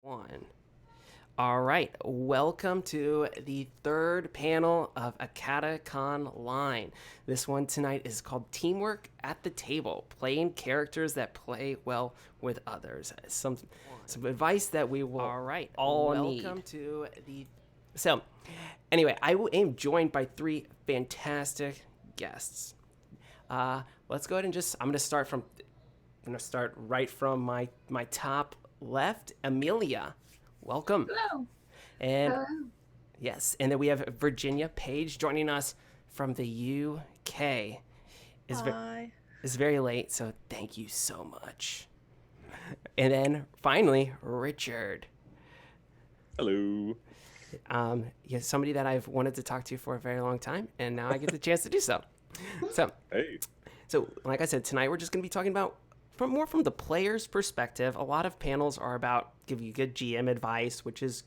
One. All right, welcome to the third panel of AcadeConLine. This one tonight is called Teamwork at the Table, playing characters that play well with others. Some advice that we will all need. Welcome to the... So, anyway, I am joined by three fantastic guests. Let's go ahead and I'm going to start right from my top left. Amelia, welcome. Hello. And Hello. yes, and then we have Virginia Page joining us from the UK. Hi. It's very late, so thank you so much. And then finally, Richard. Hello. Somebody that I've wanted to talk to for a very long time, and now I get the chance to do so. Hey. So, like I said, tonight we're just going to be talking about from the player's perspective. A lot of panels are about giving you good GM advice, which is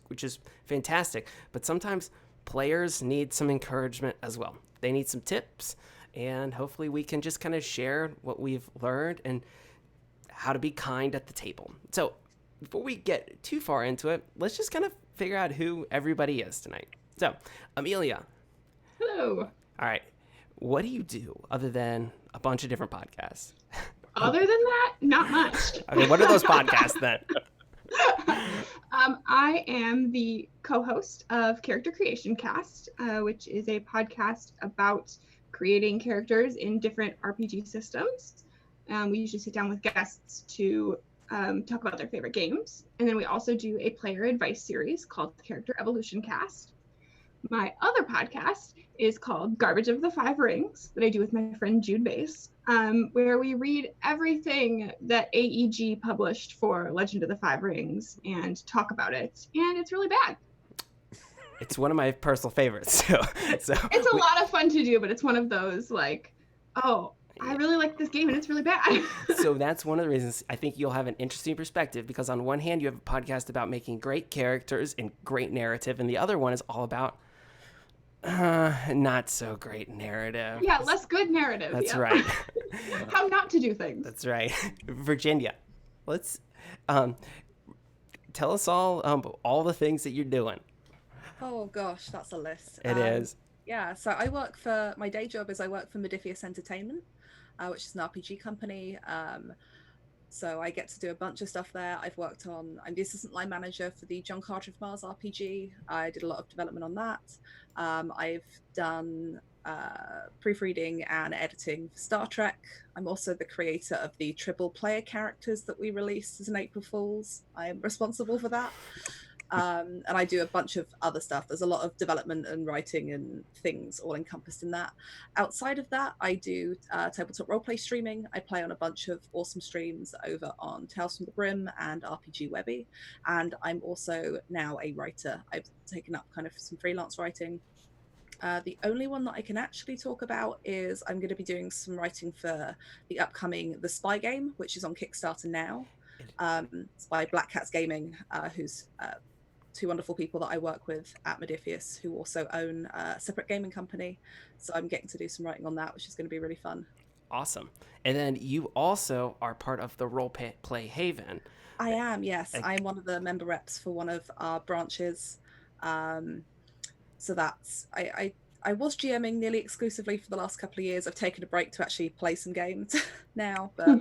fantastic. But sometimes players need some encouragement as well. They need some tips, and hopefully we can just kind of share what we've learned and how to be kind at the table. So, before we get too far into it, let's just kind of figure out who everybody is tonight. So, Amelia. Hello. All right. What do you do other than a bunch of different podcasts? Other than that, not much. Okay, what are those podcasts then? I am the co-host of Character Creation Cast, which is a podcast about creating characters in different RPG systems. We usually sit down with guests to talk about their favorite games. And then we also do a player advice series called Character Evolution Cast. My other podcast is called Garbage of the Five Rings that I do with my friend Jude Bass, where we read everything that AEG published for Legend of the Five Rings and talk about it. And it's really bad. It's one of my personal favorites. So it's a lot of fun to do, but it's one of those like, oh, I really like this game and it's really bad. So that's one of the reasons I think you'll have an interesting perspective, because on one hand, you have a podcast about making great characters and great narrative, and the other one is all about not so great narrative. Yeah, less good narrative. That's right. How not to do things. That's right. Virginia, let's tell us all the things that you're doing. Oh gosh, that's a list. It is. Yeah, so my day job is I work for Modiphius Entertainment, which is an RPG company. So I get to do a bunch of stuff there. I'm the assistant line manager for the John Carter of Mars RPG. I did a lot of development on that. I've done proofreading and editing for Star Trek. I'm also the creator of the Tribble player characters that we released as an April Fool's. I am responsible for that. And I do a bunch of other stuff. There's a lot of development and writing and things all encompassed in that. Outside of that, I do tabletop roleplay streaming. I play on a bunch of awesome streams over on Tales from the Brim and RPG Webby. And I'm also now a writer. I've taken up kind of some freelance writing. The only one that I can actually talk about is I'm going to be doing some writing for the upcoming The Spy game, which is on Kickstarter now. It's by Black Cats Gaming, who's two wonderful people that I work with at Modiphius, who also own a separate gaming company. So I'm getting to do some writing on that, which is going to be really fun. Awesome. And then you also are part of the Role Play Haven. I am, yes. I'm one of the member reps for one of our branches. So that's, I was GMing nearly exclusively for the last couple of years. I've taken a break to actually play some games now, but...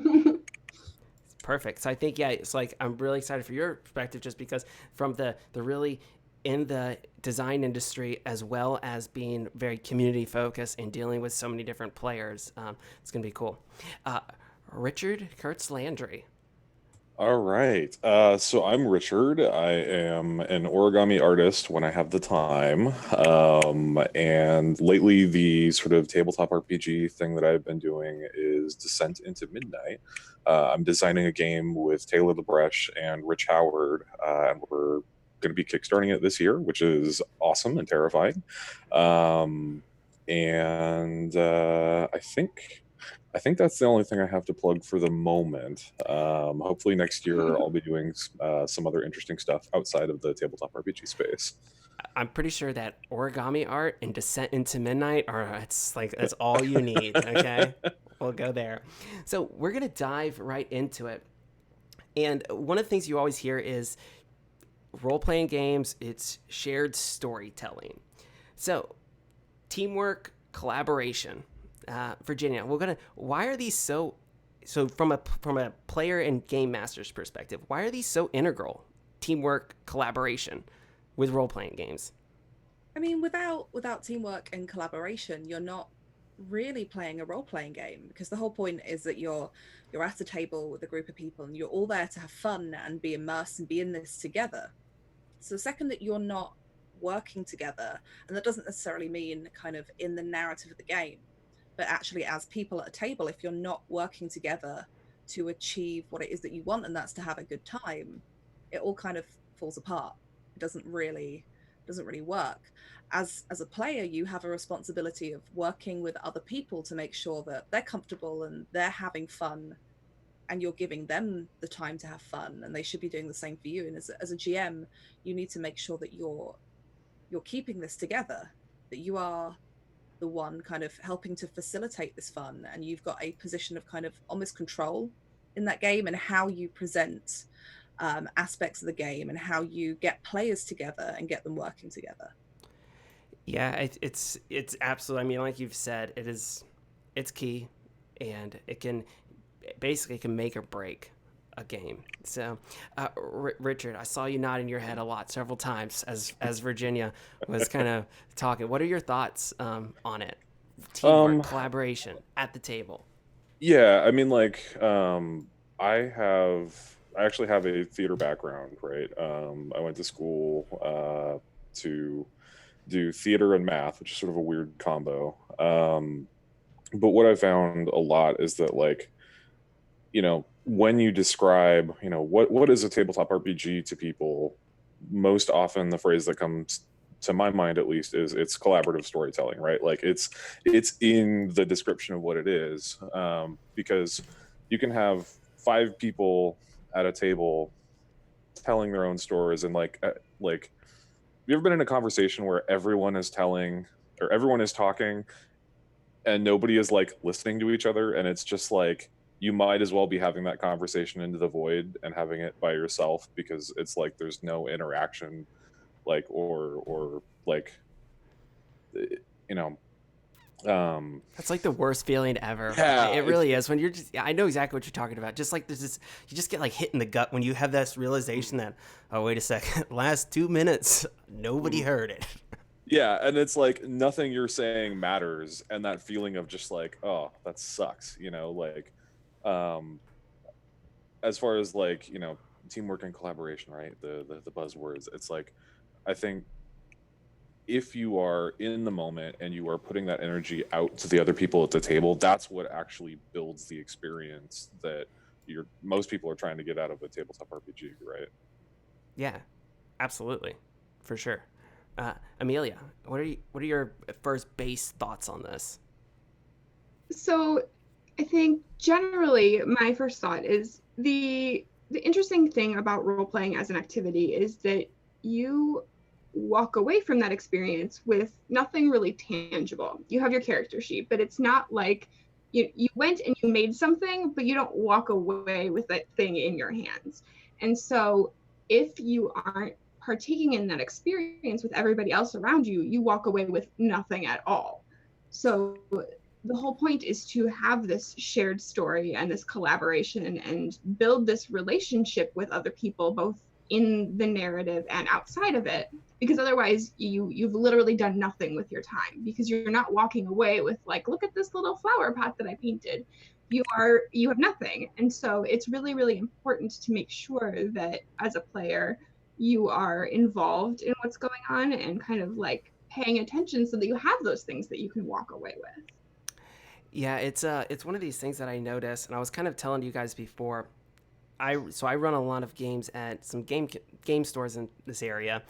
Perfect. So I think, it's like I'm really excited for your perspective, just because from the really in the design industry, as well as being very community focused and dealing with so many different players, it's going to be cool. Richard Kreutz-Landry. All right. So I'm Richard. I am an origami artist when I have the time. And lately, the sort of tabletop RPG thing that I've been doing is Descent into Midnight. I'm designing a game with Taylor LaBreche and Rich Howard, and we're going to be kickstarting it this year, which is awesome and terrifying. I think that's the only thing I have to plug for the moment. Hopefully next year I'll be doing some other interesting stuff outside of the tabletop RPG space. I'm pretty sure that origami art and Descent into Midnight that's all you need. Okay, we'll go there. So we're gonna dive right into it. And one of the things you always hear is role-playing games, it's shared storytelling. So teamwork, collaboration. Virginia, why are these so from a player and game master's perspective, why are these so integral? Teamwork, collaboration with role-playing games. I mean, without teamwork and collaboration, you're not really playing a role-playing game, because the whole point is that you're at a table with a group of people and you're all there to have fun and be immersed and be in this together. So the second that you're not working together, and that doesn't necessarily mean kind of in the narrative of the game, but actually as people at a table, if you're not working together to achieve what it is that you want, and that's to have a good time, it all kind of falls apart. It doesn't really work. As a player, you have a responsibility of working with other people to make sure that they're comfortable and they're having fun, and you're giving them the time to have fun, and they should be doing the same for you. And as a GM, you need to make sure that you're keeping this together, that you are the one kind of helping to facilitate this fun, and you've got a position of kind of almost control in that game, and how you present aspects of the game, and how you get players together and get them working together. Yeah, it's absolutely. I mean, like you've said, it's key, and it can make or break a game. So, Richard, I saw you nodding your head a lot, several times, as Virginia was kind of talking. What are your thoughts on it? Teamwork, collaboration at the table. Yeah, I mean, like, I actually have a theater background, right? I went to school to do theater and math, which is sort of a weird combo. But what I found a lot is that, like, when you describe, what is a tabletop RPG to people, most often the phrase that comes to my mind, at least, is it's collaborative storytelling, right? Like it's in the description of what it is, because you can have 5 people at a table telling their own stories, and like you ever been in a conversation where everyone is talking and nobody is like listening to each other, and it's just like you might as well be having that conversation into the void and having it by yourself, because it's like there's no interaction, like or like That's like the worst feeling ever. Yeah, it really is. When you're just, I know exactly what you're talking about. Just like there's this, you just get like hit in the gut when you have this realization that, oh, wait a second, last 2 minutes, nobody heard it. Yeah, and it's like nothing you're saying matters, and that feeling of just like, oh, that sucks, like, as far as like, teamwork and collaboration, right? The buzzwords. It's like, I think if you are in the moment and you are putting that energy out to the other people at the table, that's what actually builds the experience that most people are trying to get out of a tabletop RPG, right? Yeah, absolutely, for sure. Amelia, what are your first base thoughts on this? So I think generally my first thought is the interesting thing about role-playing as an activity is that you walk away from that experience with nothing really tangible. You have your character sheet, but it's not like you went and you made something, but you don't walk away with that thing in your hands. And so if you aren't partaking in that experience with everybody else around you, you walk away with nothing at all. So the whole point is to have this shared story and this collaboration and build this relationship with other people, both in the narrative and outside of it, because otherwise you've literally done nothing with your time, because you're not walking away with like, look at this little flower pot that I painted. You have nothing. And so it's really, really important to make sure that as a player, you are involved in what's going on and kind of like paying attention so that you have those things that you can walk away with. Yeah, it's one of these things that I noticed, and I was kind of telling you guys before. I run a lot of games at some game stores in this area,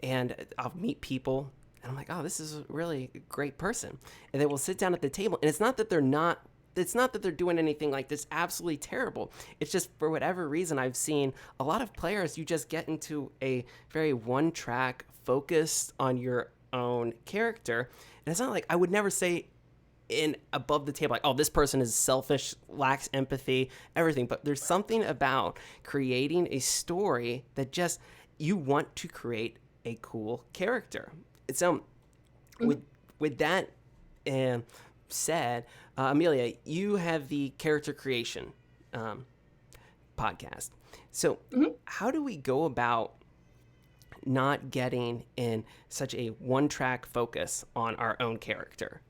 and I'll meet people, and I'm like, oh, this is a really great person, and then we'll sit down at the table, and it's not that they're doing anything like this absolutely terrible. It's just for whatever reason I've seen a lot of players, you just get into a very one-track focused on your own character, and it's not like I would never say in above the table like, oh, this person is selfish, lacks empathy, everything, but there's something about creating a story that just you want to create a cool character. So with that said, Amelia, you have the character creation podcast. So how do we go about not getting in such a one-track focus on our own character?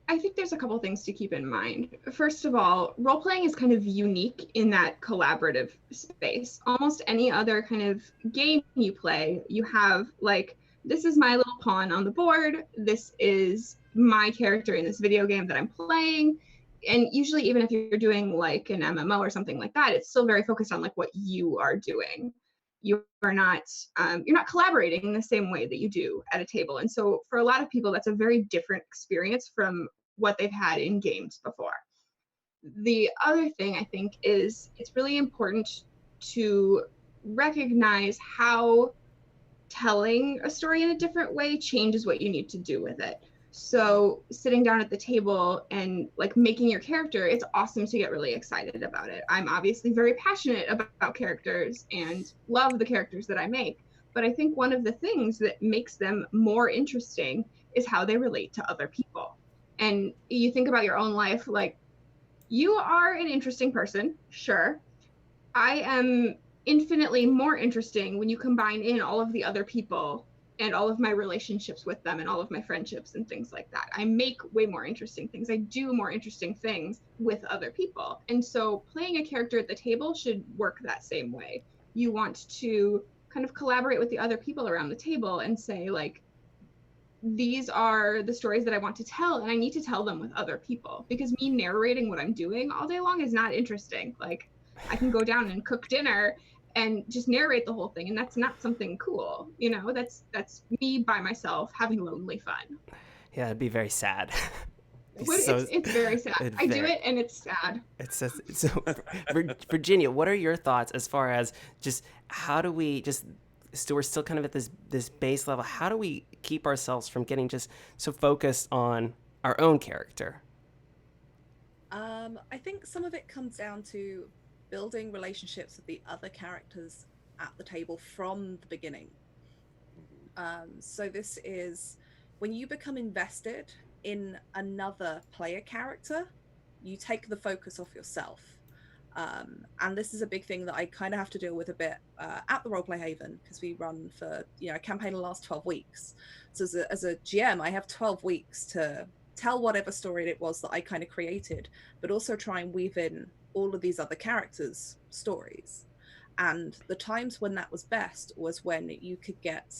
I think there's a couple things to keep in mind. First of all, role-playing is kind of unique in that collaborative space. Almost any other kind of game you play, you have like, this is my little pawn on the board, this is my character in this video game that I'm playing. And usually, even if you're doing like an MMO or something like that, it's still very focused on like what you are doing. You're not collaborating in the same way that you do at a table. And so for a lot of people, that's a very different experience from what they've had in games before. The other thing I think is it's really important to recognize how telling a story in a different way changes what you need to do with it. So sitting down at the table and like making your character, it's awesome to get really excited about it. I'm obviously very passionate about characters and love the characters that I make. But I think one of the things that makes them more interesting is how they relate to other people. And you think about your own life, like you are an interesting person, sure. I am infinitely more interesting when you combine in all of the other people and all of my relationships with them and all of my friendships and things like that. I make way more interesting things. I do more interesting things with other people. And so playing a character at the table should work that same way. You want to kind of collaborate with the other people around the table and say like, these are the stories that I want to tell, and I need to tell them with other people, because me narrating what I'm doing all day long is not interesting. Like I can go down and cook dinner and just narrate the whole thing, and that's not something cool, you know. That's me by myself having lonely fun. Yeah, it'd be very sad. It's very sad. I do it and it's sad. So Virginia, what are your thoughts as far as just how do we just, so we're still kind of at this base level, how do we keep ourselves from getting just so focused on our own character? I think some of it comes down to building relationships with the other characters at the table from the beginning. So this is when you become invested in another player character, you take the focus off yourself. And this is a big thing that I kind of have to deal with a bit at the Roleplay Haven, because we run for a campaign that lasts 12 weeks. So as a GM, I have 12 weeks to tell whatever story it was that I kind of created, but also try and weave in all of these other characters' stories. And the times when that was best was when you could get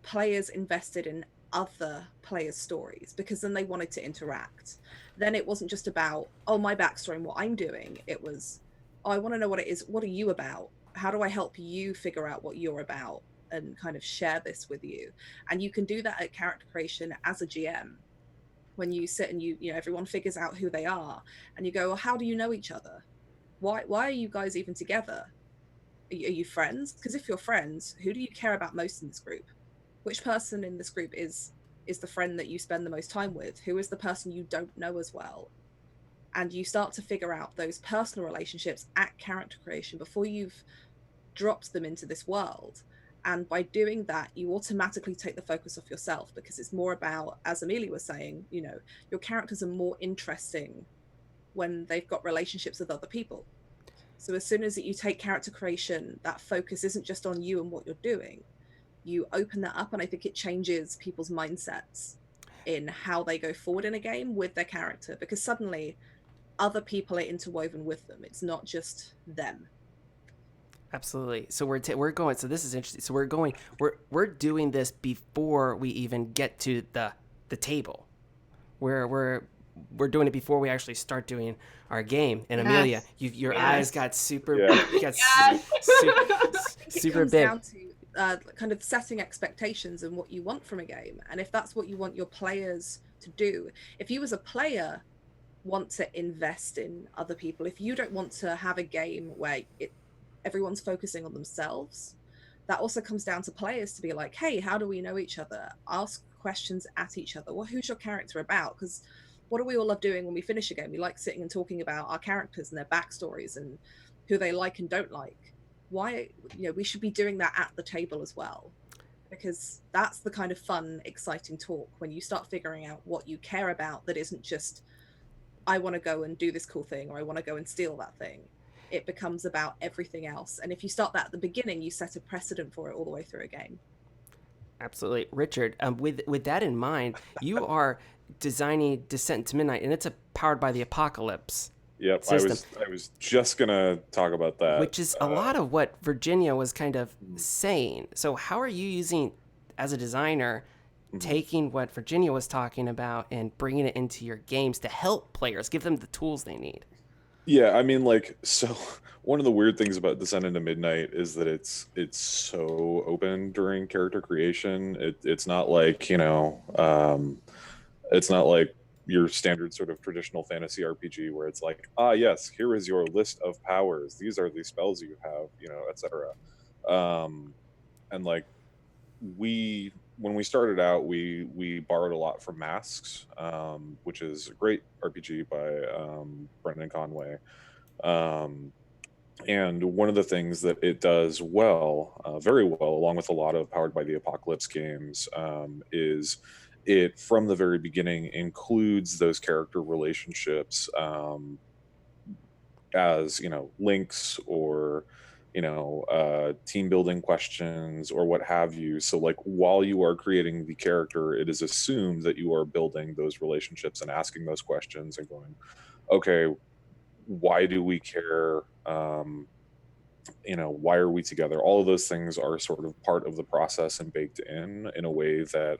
players invested in other players' stories, because then they wanted to interact. Then it wasn't just about, oh, my backstory and what I'm doing. It was, oh, I want to know what it is. What are you about? How do I help you figure out what you're about and kind of share this with you? And you can do that at character creation as a GM. When you sit and you know, everyone figures out who they are, and you go, well, how do you know each other? Why are you guys even together? Are you friends? Because if you're friends, who do you care about most in this group? Which person in this group is the friend that you spend the most time with? Who is the person you don't know as well? And you start to figure out those personal relationships at character creation before you've dropped them into this world. And by doing that, you automatically take the focus off yourself, because it's more about, as Amelia was saying, you know, your characters are more interesting when they've got relationships with other people. So as soon as you take character creation, that focus isn't just on you and what you're doing. You open that up, and I think it changes people's mindsets in how they go forward in a game with their character, because suddenly other people are interwoven with them. It's not just them. Absolutely. So we're going. So this is interesting. So we're doing this before we even get to the table. We're doing it before we actually start doing our game. And Amelia, your eyes got super, super big. Down to kind of setting expectations and what you want from a game, and if that's what you want your players to do. If you as a player want to invest in other people, if you don't want to have a game where everyone's focusing on themselves, that also comes down to players to be like, hey, how do we know each other? Ask questions at each other. Well, who's your character about? Because what do we all love doing when we finish a game? We like sitting and talking about our characters and their backstories and who they like and don't like. why, we should be doing that at the table as well, because that's the kind of fun, exciting talk when you start figuring out what you care about that isn't just, I want to go and do this cool thing, or I want to go and steal that thing. It becomes about everything else. And if you start that at the beginning, you set a precedent for it all the way through a game. Absolutely. Richard, with that in mind, you are designing Descent into Midnight, and it's powered by the Apocalypse Yep, system, I was just gonna talk about that. which is a lot of what Virginia was kind of saying. So how are you using, as a designer, taking what Virginia was talking about and bringing it into your games to help players, give them the tools they need? Yeah, I mean, like, so one of the weird things about Descent into Midnight is that it's so open during character creation. It's not like, it's not like your standard sort of traditional fantasy RPG where it's like, yes, here is your list of powers. These are the spells you have, etc. And like when we started out, we borrowed a lot from Masks, which is a great RPG by Brendan Conway. And one of the things that it does well, very well, along with a lot of Powered by the Apocalypse games, is it from the very beginning includes those character relationships as links or team building questions or what have you. So like while you are creating the character, it is assumed that you are building those relationships and asking those questions and going, okay, why do we care? Why are we together? All of those things are sort of part of the process and baked in a way that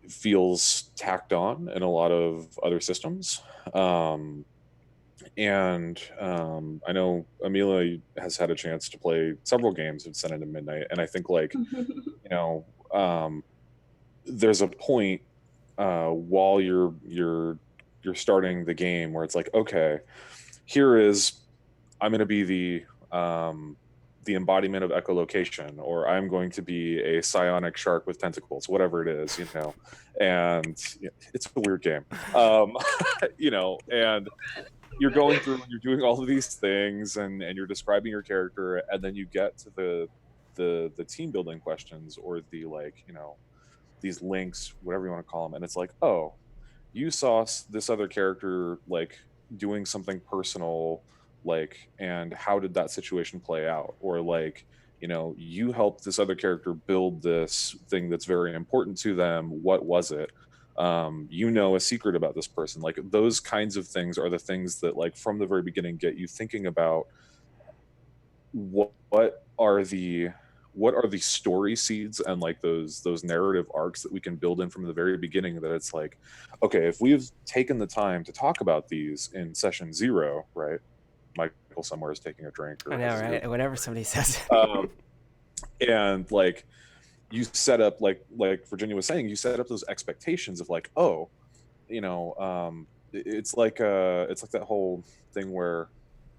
feels tacked on in a lot of other systems. And I know Amelia has had a chance to play several games of Descent into Midnight, and I think there's a point while you're starting the game where it's like, okay, here is, I'm going to be the embodiment of echolocation, or I'm going to be a psionic shark with tentacles, whatever it is, and it's a weird game, and you're going through and you're doing all of these things and you're describing your character, and then you get to the team building questions or the these links, whatever you want to call them, and it's like, oh, you saw this other character doing something personal, and how did that situation play out? Or you helped this other character build this thing that's very important to them. What was it? A secret about this person. Those kinds of things are the things that from the very beginning get you thinking about what are the story seeds and those narrative arcs that we can build in from the very beginning, that it's like, okay, if we've taken the time to talk about these in session 0, right? Michael somewhere is taking a drink. I know, right? Whenever somebody says and you set up, like Virginia was saying, you set up those expectations of it's like that whole thing where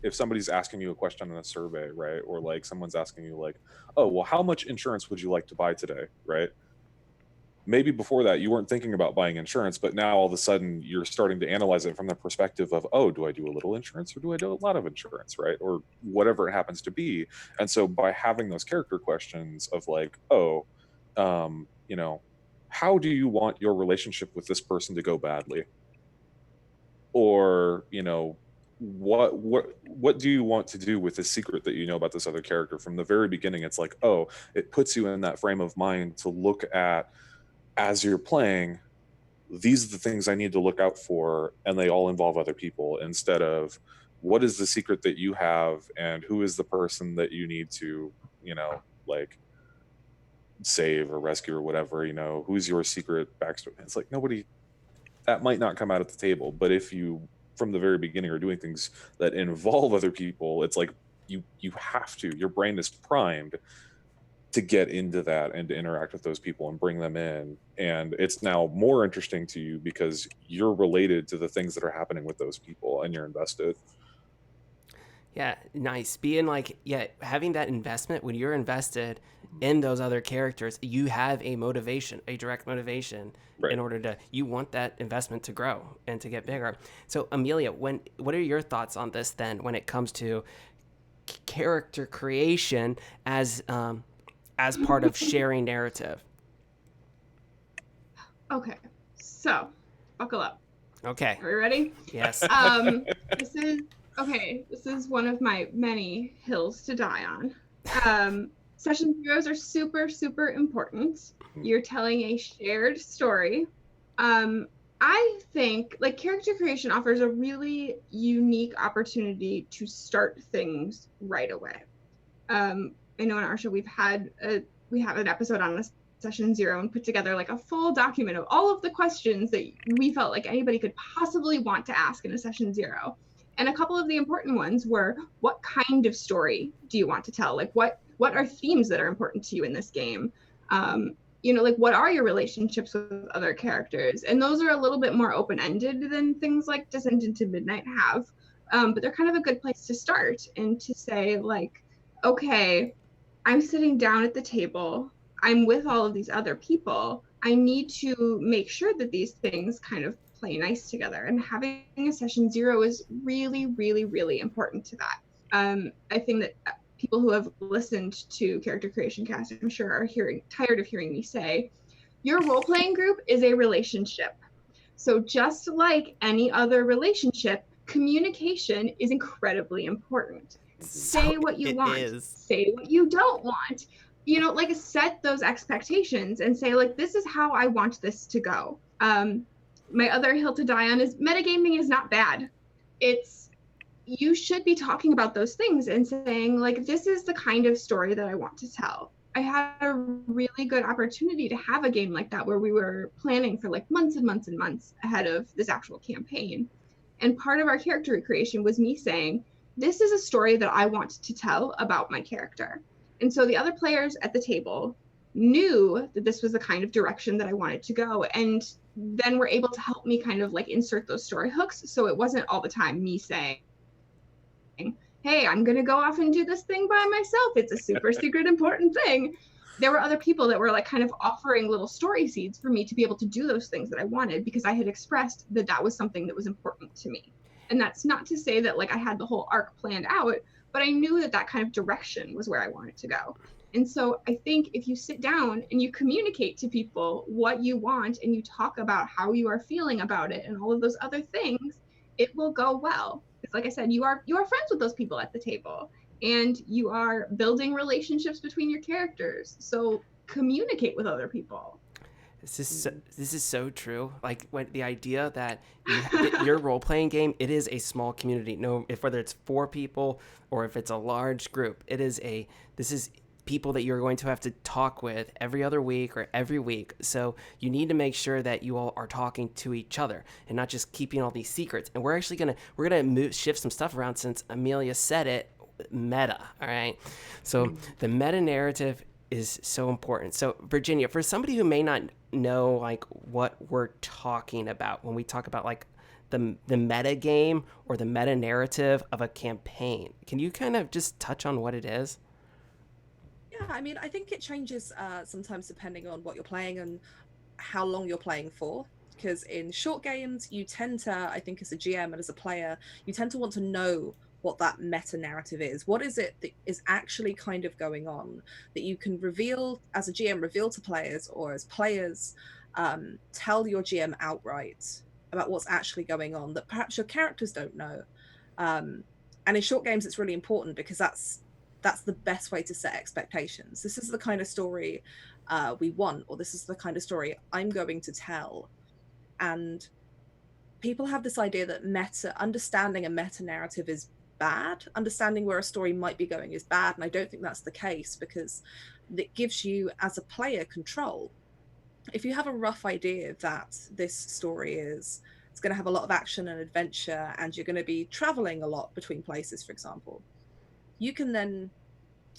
if somebody's asking you a question in a survey, right, or someone's asking you oh, well, how much insurance would you like to buy today, right? Maybe before that you weren't thinking about buying insurance, but now all of a sudden you're starting to analyze it from the perspective of, oh, do I do a little insurance or do I do a lot of insurance, right? Or whatever it happens to be. And so by having those character questions of how do you want your relationship with this person to go badly? Or, what do you want to do with this secret that you know about this other character? From the very beginning, it's like, oh, it puts you in that frame of mind to look at, as you're playing, these are the things I need to look out for, and they all involve other people, instead of what is the secret that you have and who is the person that you need to, save or rescue or whatever, who's your secret backstory. It's like, nobody, that might not come out at the table, but if you from the very beginning are doing things that involve other people, it's like you have to, your brain is primed to get into that and to interact with those people and bring them in, and it's now more interesting to you because you're related to the things that are happening with those people and you're invested. Yeah, nice. Being having that investment, when you're invested in those other characters, you have a motivation, a direct motivation, right, in order to, you want that investment to grow and to get bigger. So Amelia, what are your thoughts on this then when it comes to character creation as part of sharing narrative? Okay, so buckle up. Okay. Are we ready? Yes. This is one of my many hills to die on. Session zeros are super, super important. You're telling a shared story. I think like character creation offers a really unique opportunity to start things right away. I know in our show we have an episode on this session zero and put together like a full document of all of the questions that we felt like anybody could possibly want to ask in a session zero. And a couple of the important ones were, what kind of story do you want to tell? Like what are themes that are important to you in this game? Like what are your relationships with other characters? And those are a little bit more open-ended than things like Descent into Midnight have. But they're kind of a good place to start and to say like, okay, I'm sitting down at the table. I'm with all of these other people. I need to make sure that these things kind of play nice together. And having a session zero is really, really, really important to that. I think that people who have listened to Character Creation Cast, I'm sure, are tired of hearing me say, your role-playing group is a relationship. So just like any other relationship, communication is incredibly important. Say what you want. Say what you don't want. Like set those expectations and say like, this is how I want this to go. My other hill to die on is metagaming is not bad. You should be talking about those things and saying like, this is the kind of story that I want to tell. I had a really good opportunity to have a game like that where we were planning for like months and months and months ahead of this actual campaign. And part of our character creation was me saying, this is a story that I want to tell about my character. And so the other players at the table knew that this was the kind of direction that I wanted to go. And then were able to help me kind of like insert those story hooks. So it wasn't all the time me saying, hey, I'm going to go off and do this thing by myself. It's a super secret important thing. There were other people that were like kind of offering little story seeds for me to be able to do those things that I wanted because I had expressed that that was something that was important to me. And that's not to say that like I had the whole arc planned out, but I knew that that kind of direction was where I wanted to go. And so I think if you sit down and you communicate to people what you want and you talk about how you are feeling about it and all of those other things, it will go well. It's like I said, you are friends with those people at the table and you are building relationships between your characters. So communicate with other people. This is so true. Like the idea that your role-playing game, it is a small community. Whether it's 4 people or if it's a large group, this is people that you're going to have to talk with every other week or every week. So you need to make sure that you all are talking to each other and not just keeping all these secrets. And we're actually gonna shift some stuff around since Amelia said it. Meta, all right. So the meta narrative is so important. So Virginia, for somebody who may not know like what we're talking about when we talk about like the meta game or the meta narrative of a campaign, can you kind of just touch on what it is? Yeah, I mean, I think it changes sometimes depending on what you're playing and how long you're playing for. Because in short games, you tend to, I think as a GM and as a player, you tend to want to know what that meta narrative is. What is it that is actually kind of going on that you can reveal as a GM, reveal to players, or as players, tell your GM outright about what's actually going on that perhaps your characters don't know. And in short games, it's really important because that's the best way to set expectations. This is the kind of story we want, or this is the kind of story I'm going to tell. And people have this idea that understanding a meta narrative is bad. Understanding where a story might be going is bad. And I don't think that's the case because it gives you as a player control. If you have a rough idea that this story it's going to have a lot of action and adventure and you're going to be traveling a lot between places, for example, you can then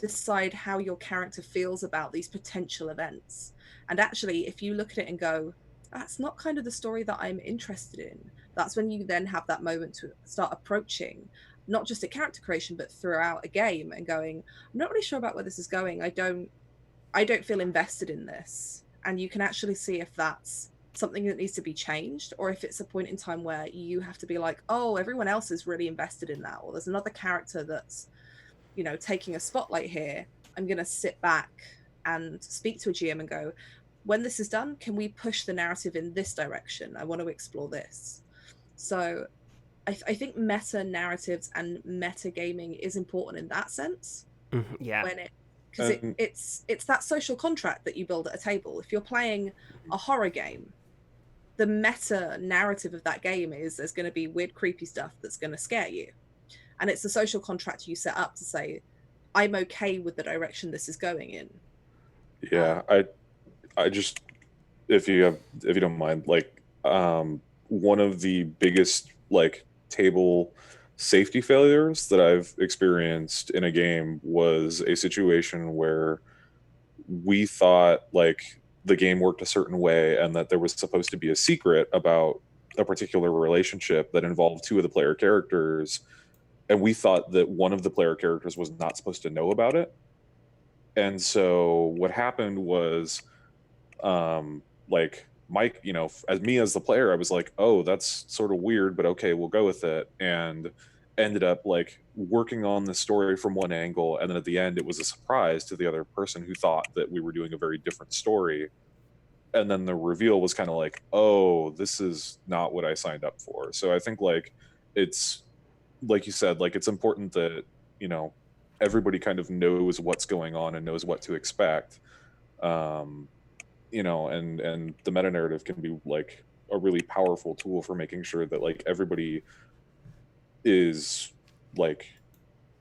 decide how your character feels about these potential events. And actually, if you look at it and go, that's not kind of the story that I'm interested in, that's when you then have that moment to start approaching not just a character creation, but throughout a game and going, I'm not really sure about where this is going. I don't feel invested in this. And you can actually see if that's something that needs to be changed, or if it's a point in time where you have to be like, oh, everyone else is really invested in that, or there's another character that's taking a spotlight here, I'm going to sit back and speak to a GM and go, when this is done, can we push the narrative in this direction? I want to explore this. So I think meta narratives and meta gaming is important in that sense. Yeah. Because it's that social contract that you build at a table. If you're playing a horror game, the meta narrative of that game is there's going to be weird, creepy stuff that's going to scare you. And it's the social contract you set up to say, I'm okay with the direction this is going in. Yeah, I just, if you don't mind, like, one of the biggest like table safety failures that I've experienced in a game was a situation where we thought like the game worked a certain way and that there was supposed to be a secret about a particular relationship that involved two of the player characters, and we thought that one of the player characters was not supposed to know about it. And so what happened was, like Mike, as the player, I was like, oh, that's sort of weird, but okay, we'll go with it. And ended up like working on the story from one angle, and then at the end it was a surprise to the other person who thought that we were doing a very different story. And then the reveal was kind of like, oh, this is not what I signed up for. So I think like it's, like you said, like it's important that everybody kind of knows what's going on and knows what to expect. And the meta narrative can be like a really powerful tool for making sure that like everybody is like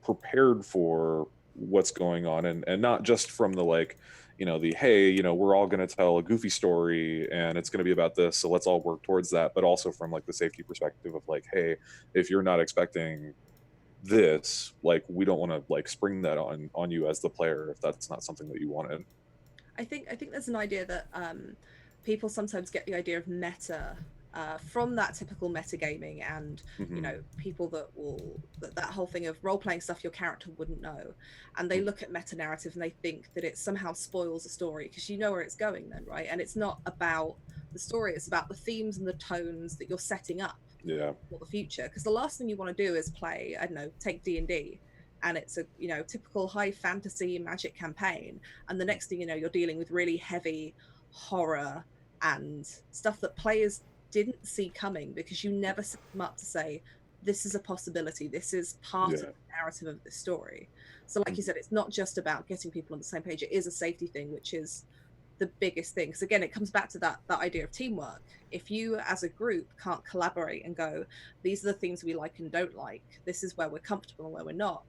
prepared for what's going on, and not just from the like, the, hey, we're all going to tell a goofy story and it's going to be about this, so let's all work towards that, but also from like the safety perspective of like, hey, if you're not expecting this, like we don't want to like spring that on you as the player if that's not something that you wanted. I think there's an idea that people sometimes get the idea of meta from that typical metagaming, and people that whole thing of role-playing stuff your character wouldn't know, and they look at meta narrative and they think that it somehow spoils the story because you know where it's going then, right? And it's not about the story, it's about the themes and the tones that you're setting up for the future. Because the last thing you want to do is play, I don't know, take D&D, and it's a typical high fantasy magic campaign, and the next thing you know, you're dealing with really heavy horror and stuff that players didn't see coming because you never set them up to say, this is a possibility, this is part of the narrative of this story. So like you said, it's not just about getting people on the same page, it is a safety thing, which is the biggest thing. Because again, it comes back to that idea of teamwork. If you as a group can't collaborate and go, these are the things we like and don't like, this is where we're comfortable and where we're not,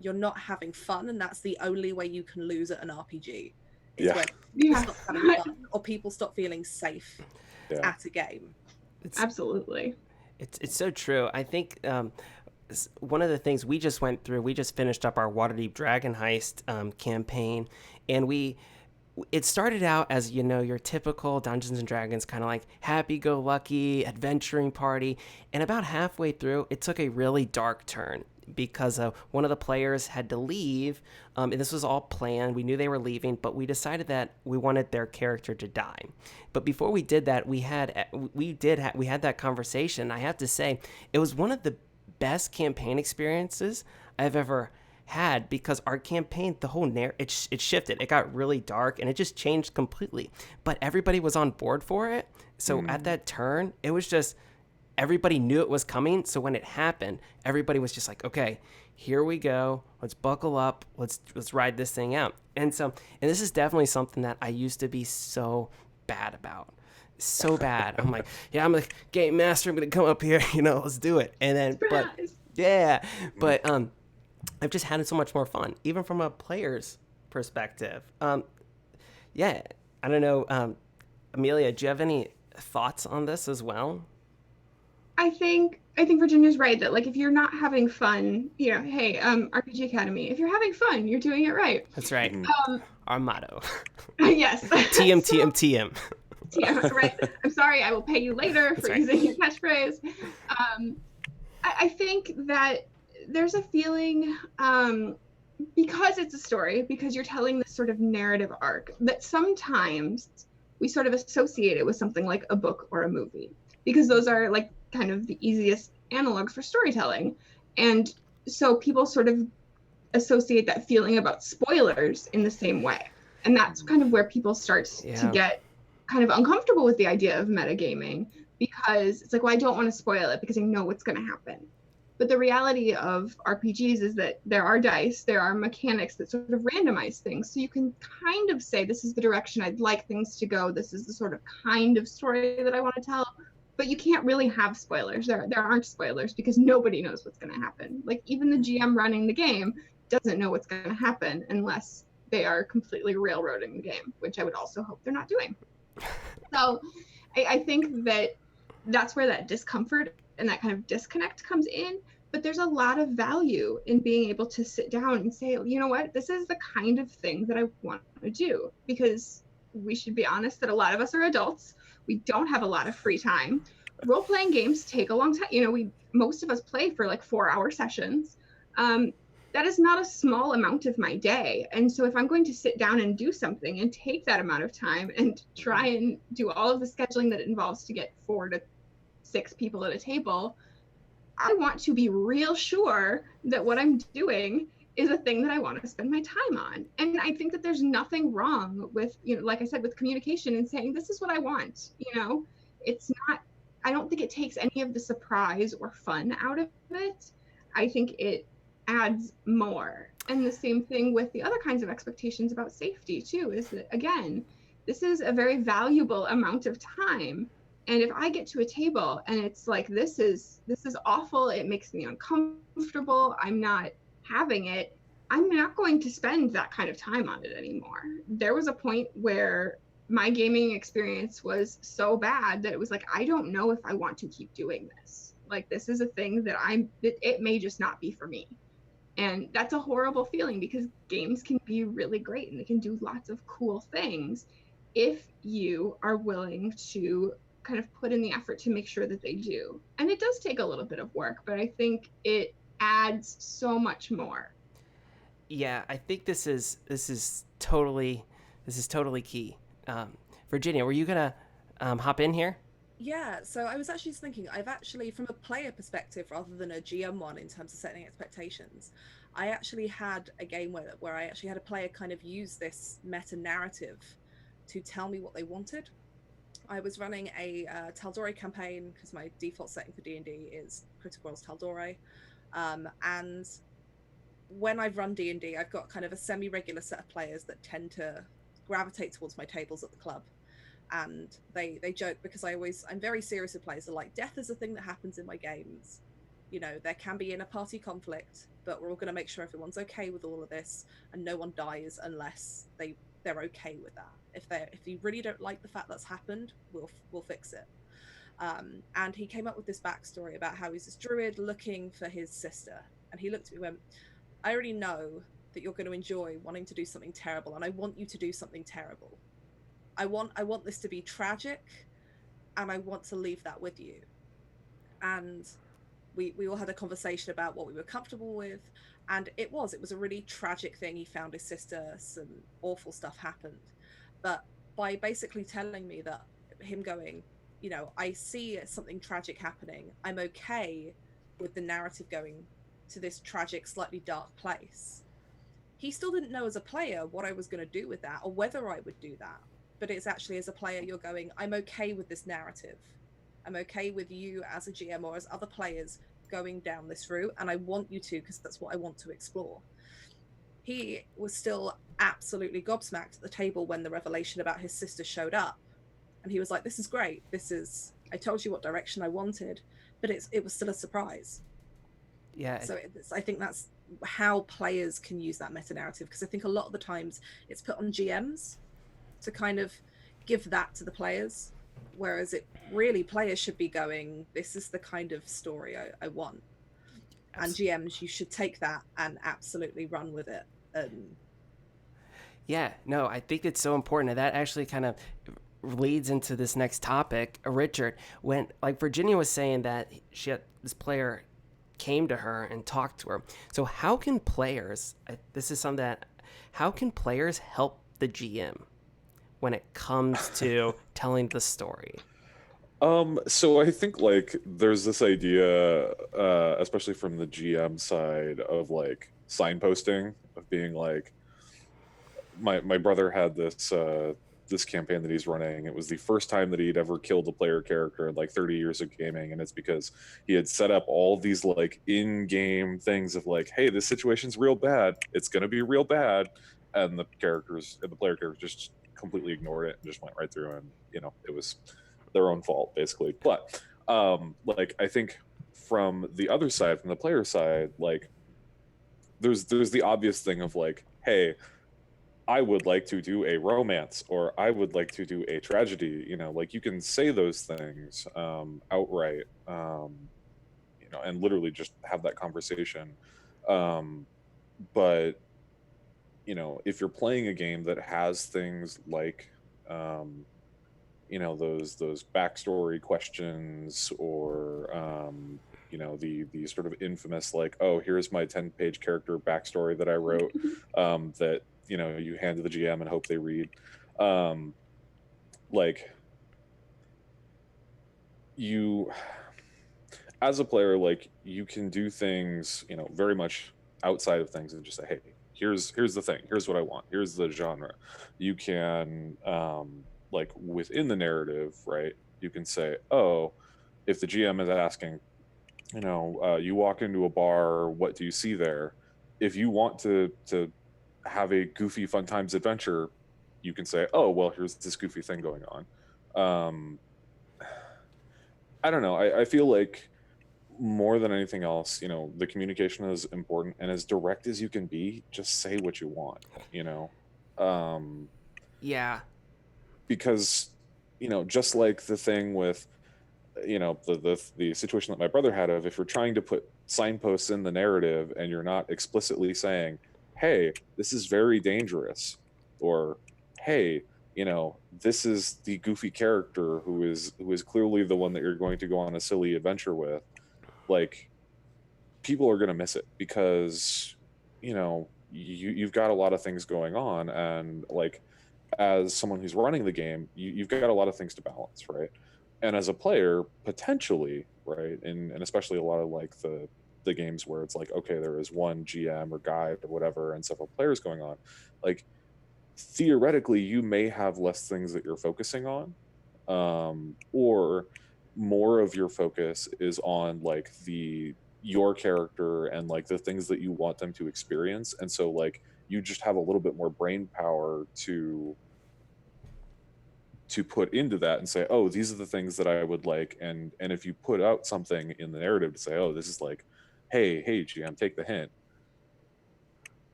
you're not having fun, and that's the only way you can lose at an RPG. It's when people stop having fun or people stop feeling safe at a game. Absolutely. It's so true. I think one of the things we just went through, we just finished up our Waterdeep Dragon Heist campaign, and it started out as, your typical Dungeons and Dragons kind of like happy-go-lucky adventuring party, and about halfway through, it took a really dark turn because one of the players had to leave, and this was all planned. We knew they were leaving, but we decided that we wanted their character to die. But before we did that, we had that conversation. I have to say, it was one of the best campaign experiences I've ever had, because our campaign, the whole it shifted. It got really dark and it just changed completely. But everybody was on board for it. So at that turn, it was just, everybody knew it was coming. So when it happened, everybody was just like, okay, here we go. Let's buckle up. Let's ride this thing out. And this is definitely something that I used to be so bad about. So bad. I'm like, yeah, I'm a game master. I'm going to come up here, let's do it. And then, but I've just had so much more fun, even from a player's perspective. I don't know. Amelia, do you have any thoughts on this as well? I think Virginia's right that like if you're not having fun, hey, RPG Academy, if you're having fun, you're doing it right. That's right. Our motto. Yes. TM, TM, TM. TM, right. I'm sorry, I will pay you later for using your catchphrase. I think that there's a feeling, because it's a story, because you're telling this sort of narrative arc, that sometimes we sort of associate it with something like a book or a movie, because those are like kind of the easiest analogs for storytelling. And so people sort of associate that feeling about spoilers in the same way. And that's kind of where people start to get kind of uncomfortable with the idea of metagaming, because it's like, well, I don't want to spoil it because I know what's going to happen. But the reality of RPGs is that there are dice, there are mechanics that sort of randomize things. So you can kind of say, this is the direction I'd like things to go. This is the sort of kind of story that I want to tell. But you can't really have spoilers. There aren't spoilers because nobody knows what's going to happen. Like even the GM running the game doesn't know what's going to happen unless they are completely railroading the game, which I would also hope they're not doing. So I think that that's where that discomfort and that kind of disconnect comes in. But there's a lot of value in being able to sit down and say, you know what, this is the kind of thing that I want to do. Because we should be honest that a lot of us are adults. We don't have a lot of free time. Role-playing games take a long time. You know, most of us play for like 4-hour sessions. That is not a small amount of my day. And so if I'm going to sit down and do something and take that amount of time and try and do all of the scheduling that it involves to get 4 to 6 people at a table, I want to be real sure that what I'm doing is a thing that I want to spend my time on. And I think that there's nothing wrong with, you know, like I said, with communication and saying, this is what I want. You know, it's not, I don't think it takes any of the surprise or fun out of it. I think it adds more. And the same thing with the other kinds of expectations about safety too, is that again, this is a very valuable amount of time. And if I get to a table and it's like, this is awful, it makes me uncomfortable, I'm not having it, I'm not going to spend that kind of time on it anymore. There was a point where my gaming experience was so bad that it was like, I don't know if I want to keep doing this. Like, this is a thing that it may just not be for me. And that's a horrible feeling, because games can be really great and they can do lots of cool things if you are willing to kind of put in the effort to make sure that they do. And it does take a little bit of work, but I think it adds so much more. Yeah, I think this is totally key. Virginia, were you gonna hop in here? Yeah, so I was actually just thinking, I've actually, from a player perspective rather than a GM one in terms of setting expectations, I actually had a game where I actually had a player kind of use this meta narrative to tell me what they wanted. I was running a Tal'Dorei campaign because my default setting for D&D is Critical Role's Tal'Dorei, and when I've run D&D, I've got kind of a semi-regular set of players that tend to gravitate towards my tables at the club, and they joke because I'm very serious with players. They're like, death is a thing that happens in my games. You know, there can be in a party conflict, but we're all going to make sure everyone's okay with all of this, and no one dies unless they're okay with that. If you really don't like the fact that's happened, we'll fix it. And he came up with this backstory about how he's this druid looking for his sister, and he looked at me and went, I already know that you're going to enjoy wanting to do something terrible, and I want you to do something terrible. I want this to be tragic, and I want to leave that with you. And we all had a conversation about what we were comfortable with, and it was a really tragic thing. He found his sister, some awful stuff happened, but by basically telling me that, him going, you know, I see something tragic happening, I'm okay with the narrative going to this tragic, slightly dark place. He still didn't know as a player what I was going to do with that or whether I would do that, but it's actually, as a player, you're going, I'm okay with this narrative. I'm okay with you as a GM or as other players going down this route, and I want you to, because that's what I want to explore. He was still absolutely gobsmacked at the table when the revelation about his sister showed up, and he was like, this is great, I told you what direction I wanted, but it was still a surprise. Yeah. So I think that's how players can use that meta narrative, because I think a lot of the times it's put on GMs to kind of give that to the players, whereas it really, players should be going, this is the kind of story I want. And GMs, you should take that and absolutely run with it. Yeah, no, I think it's so important, and that actually kind of leads into this next topic. Richard, when, like Virginia was saying that this player came to her and talked to her. So how can players, how can players help the GM when it comes to telling the story? So I think like there's this idea, especially from the GM side, of like signposting of being like, my brother had this campaign that he's running. It was the first time that he'd ever killed a player character in like 30 years of gaming, and it's because he had set up all these like in-game things of like, hey, this situation's real bad, it's gonna be real bad, and the player characters just completely ignored it and just went right through, and it was their own fault basically. But like, I think from the other side, from the player side, like there's the obvious thing of like, hey, I would like to do a romance, or I would like to do a tragedy. Like, you can say those things outright, and literally just have that conversation. But if you're playing a game that has things like, those backstory questions, or the sort of infamous like, oh, here's my 10-page character backstory that I wrote, that you hand to the GM and hope they read. Like, you, as a player, like, you can do things very much outside of things and just say, hey, here's the thing, here's what I want, here's the genre. You can like, within the narrative, right, you can say, oh, if the GM is asking, you walk into a bar, what do you see there? If you want to have a goofy fun times adventure, you can say, oh, well, here's this goofy thing going on. I don't know. I feel like more than anything else, the communication is important, and as direct as you can be, just say what you want, Yeah. because, just like the thing with, the situation that my brother had of, if you're trying to put signposts in the narrative and you're not explicitly saying, hey, this is very dangerous, or hey, this is the goofy character who is clearly the one that you're going to go on a silly adventure with, like, people are going to miss it, because you've got a lot of things going on, and like, as someone who's running the game, you've got a lot of things to balance, right? And as a player, potentially, right, and especially a lot of like the games where it's like, okay, there is one GM or guide or whatever and several players going on, like, theoretically you may have less things that you're focusing on, or more of your focus is on like your character and like the things that you want them to experience, and so like you just have a little bit more brain power to put into that and say, oh, these are the things that I would like, and if you put out something in the narrative to say, oh, this is like, hey GM, take the hint,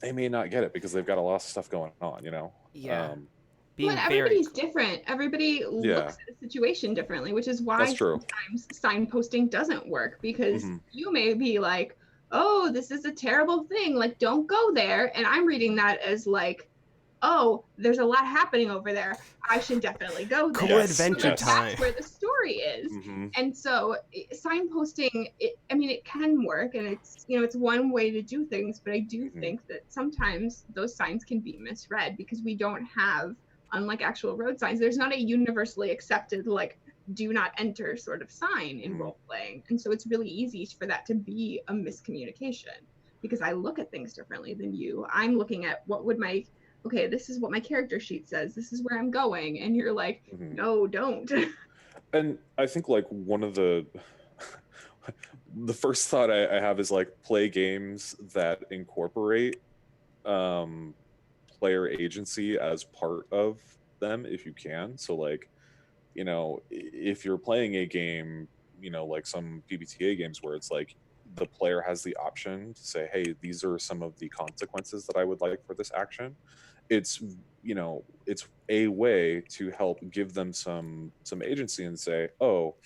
they may not get it because they've got a lot of stuff going on, Yeah. Well, Being everybody's different. Everybody Yeah. looks at the situation differently, which is why That's true. sometimes signposting doesn't work, because Mhm. you may be like, oh, this is a terrible thing, like, don't go there. And I'm reading that as like, oh, there's a lot happening over there, I should definitely go there. Cool Yes, adventure yes. time. That's where the story is. Mhm. And so signposting, I mean, it can work, and it's, it's one way to do things, but I do Mhm. think that sometimes those signs can be misread, because we don't have, unlike actual road signs, there's not a universally accepted like do not enter sort of sign in role playing, and so it's really easy for that to be a miscommunication, because I look at things differently than you. I'm looking at okay, this is what my character sheet says, this is where I'm going, and you're like, Mhm. no, don't. And I think like one of the first thought I have is like, play games that incorporate player agency as part of them if you can. So like, if you're playing a game, like some PBTA games where it's like the player has the option to say, hey, these are some of the consequences that I would like for this action. It's it's a way to help give them some agency and say, oh,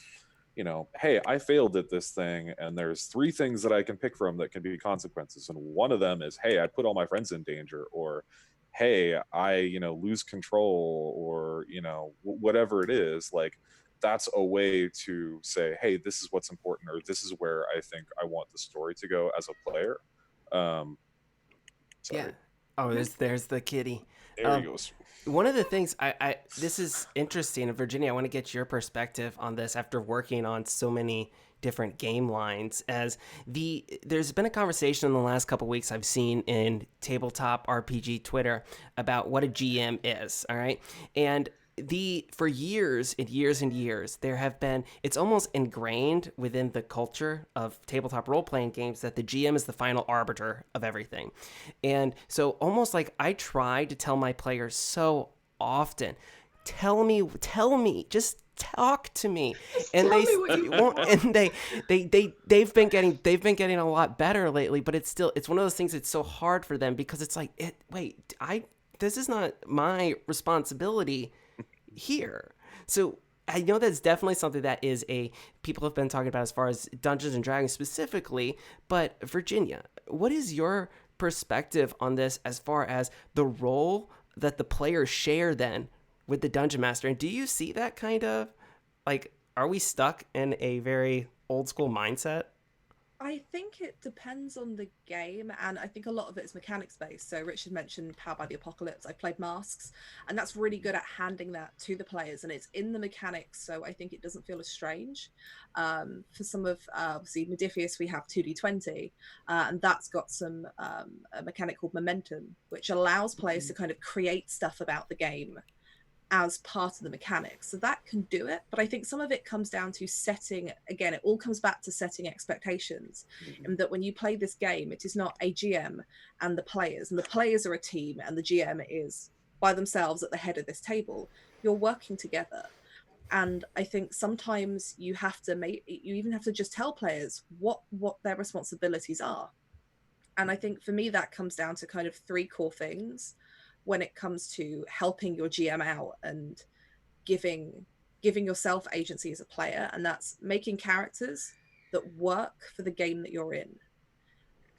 hey, I failed at this thing, and there's 3 things that I can pick from that can be consequences, and one of them is, hey, I put all my friends in danger, or hey, I lose control, or whatever it is. Like, that's a way to say, hey, this is what's important, or this is where I think I want the story to go as a player. Yeah. Sorry. Oh, there's the kitty. There he goes. One of the things this is interesting, and Virginia, I want to get your perspective on this after working on so many different game lines. As there's been a conversation in the last couple weeks I've seen in tabletop RPG Twitter about what a GM is. All right, and for years and years and years, there have been, it's almost ingrained within the culture of tabletop role-playing games that the GM is the final arbiter of everything. And so almost like I try to tell my players so often, tell me, just talk to me. And they won't, and they've been getting a lot better lately, but it's one of those things that's so hard for them because it's like, this is not my responsibility here. So I know that's definitely something that people have been talking about as far as Dungeons and Dragons specifically, but Virginia, what is your perspective on this as far as the role that the players share then with the Dungeon Master? And do you see that kind of, like, are we stuck in a very old school mindset? I think it depends on the game, and I think a lot of it is mechanics based. So Richard mentioned Powered by the Apocalypse. I played Masks, and that's really good at handing that to the players, and it's in the mechanics, so I think it doesn't feel as strange. For some of, obviously, Modiphius, we have 2d20, and that's got some a mechanic called Momentum, which allows players to kind of create stuff about the game as part of the mechanics. So that can do it, but I think some of it comes down to setting, again, it all comes back to setting expectations, and that when you play this game, it is not a GM and the players are a team, and the GM is by themselves at the head of this table. You're working together. And I think sometimes you even have to just tell players what their responsibilities are. And I think for me, that comes down to kind of three core things when it comes to helping your GM out and giving yourself agency as a player, and that's making characters that work for the game that you're in.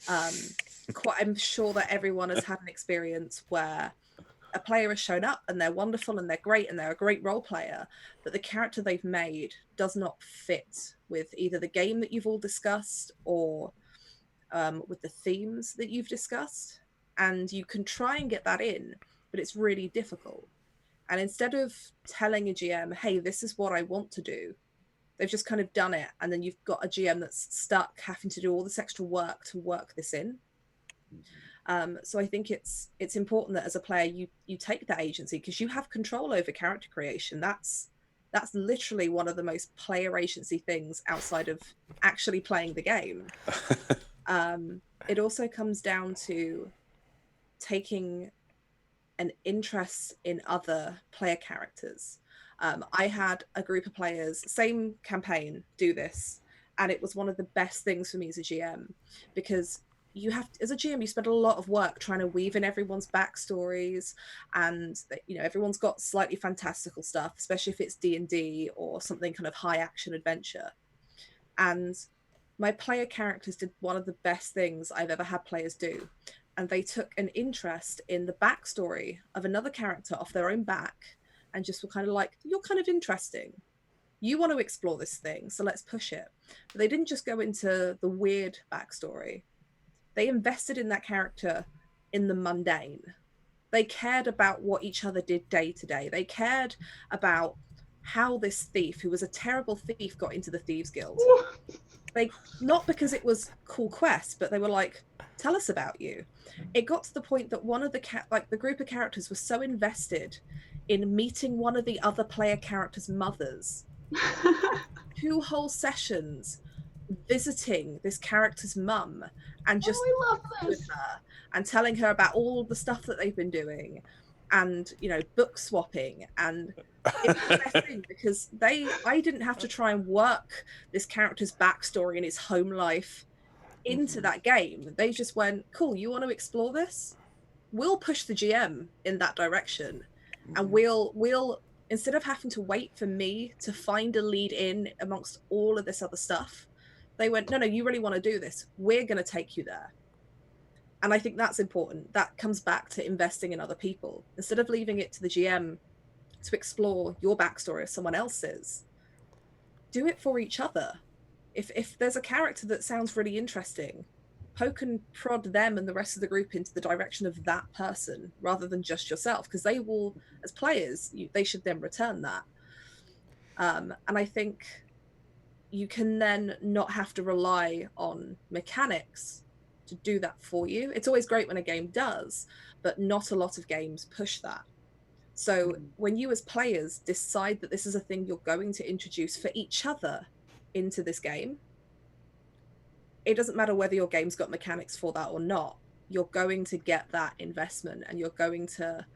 I'm sure that everyone has had an experience where a player has shown up and they're wonderful and they're great and they're a great role player, but the character they've made does not fit with either the game that you've all discussed or with the themes that you've discussed. And you can try and get that in, but it's really difficult. And instead of telling a GM, hey, this is what I want to do, they've just kind of done it. And then you've got a GM that's stuck having to do all this extra work to work this in. So I think it's important that as a player, you take that agency, because you have control over character creation. That's literally one of the most player agency things outside of actually playing the game. It also comes down to taking an interest in other player characters. I had a group of players, same campaign, do this, and it was one of the best things for me as a GM, because as a GM, you spend a lot of work trying to weave in everyone's backstories, and everyone's got slightly fantastical stuff, especially if it's D&D or something kind of high action adventure. And my player characters did one of the best things I've ever had players do. And they took an interest in the backstory of another character off their own back, and just were kind of like, you're kind of interesting. You want to explore this thing, so let's push it. But they didn't just go into the weird backstory. They invested in that character in the mundane. They cared about what each other did day to day. They cared about how this thief, who was a terrible thief, got into the Thieves Guild. Not because it was cool quest, but they were like, tell us about you. It got to the point that one of the group of characters was so invested in meeting one of the other player characters' mothers. 2 whole sessions visiting this character's mum and just with her and telling her about all the stuff that they've been doing, and book swapping. And it's the best thing, because I didn't have to try and work this character's backstory and his home life into that game. They just went, cool, you want to explore this? We'll push the GM in that direction, and we'll instead of having to wait for me to find a lead in amongst all of this other stuff, they went, no, you really want to do this, we're going to take you there. And I think that's important. That comes back to investing in other people. Instead of leaving it to the GM to explore your backstory or someone else's, do it for each other. If there's a character that sounds really interesting, poke and prod them and the rest of the group into the direction of that person rather than just yourself, because they will, as players, they should then return that. And I think you can then not have to rely on mechanics to do that for you. It's always great when a game does, but not a lot of games push that. So when you as players decide that this is a thing you're going to introduce for each other into this game, it doesn't matter whether your game's got mechanics for that or not. You're going to get that investment, and you're going to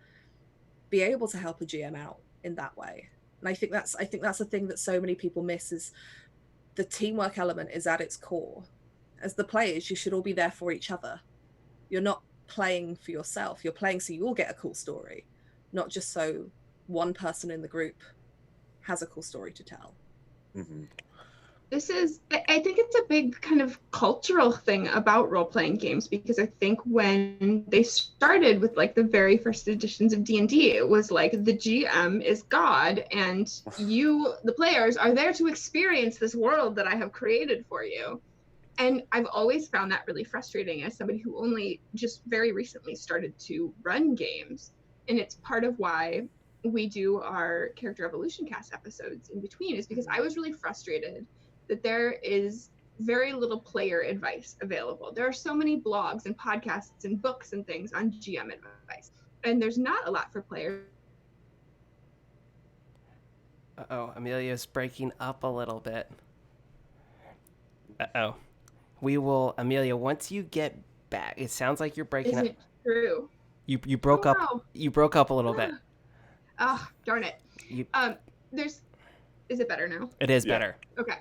be able to help a GM out in that way. And I think that's a thing that so many people miss, is the teamwork element is at its core. As the players, you should all be there for each other. You're not playing for yourself. You're playing so you all get a cool story, not just so one person in the group has a cool story to tell. Mm-hmm. I think it's a big kind of cultural thing about role-playing games, because I think when they started with like the very first editions of D&D, it was like the GM is God and you, the players, are there to experience this world that I have created for you. And I've always found that really frustrating as somebody who only just very recently started to run games. And it's part of why we do our character evolution cast episodes in between, is because I was really frustrated that there is very little player advice available. There are so many blogs and podcasts and books and things on GM advice, and there's not a lot for players. Uh-oh, Amelia's breaking up a little bit. Uh-oh. Amelia, once you get back, it sounds like you're breaking up. Isn't true. You broke up. No. You broke up a little bit. Oh, darn it. Is it better now? It is better. Okay.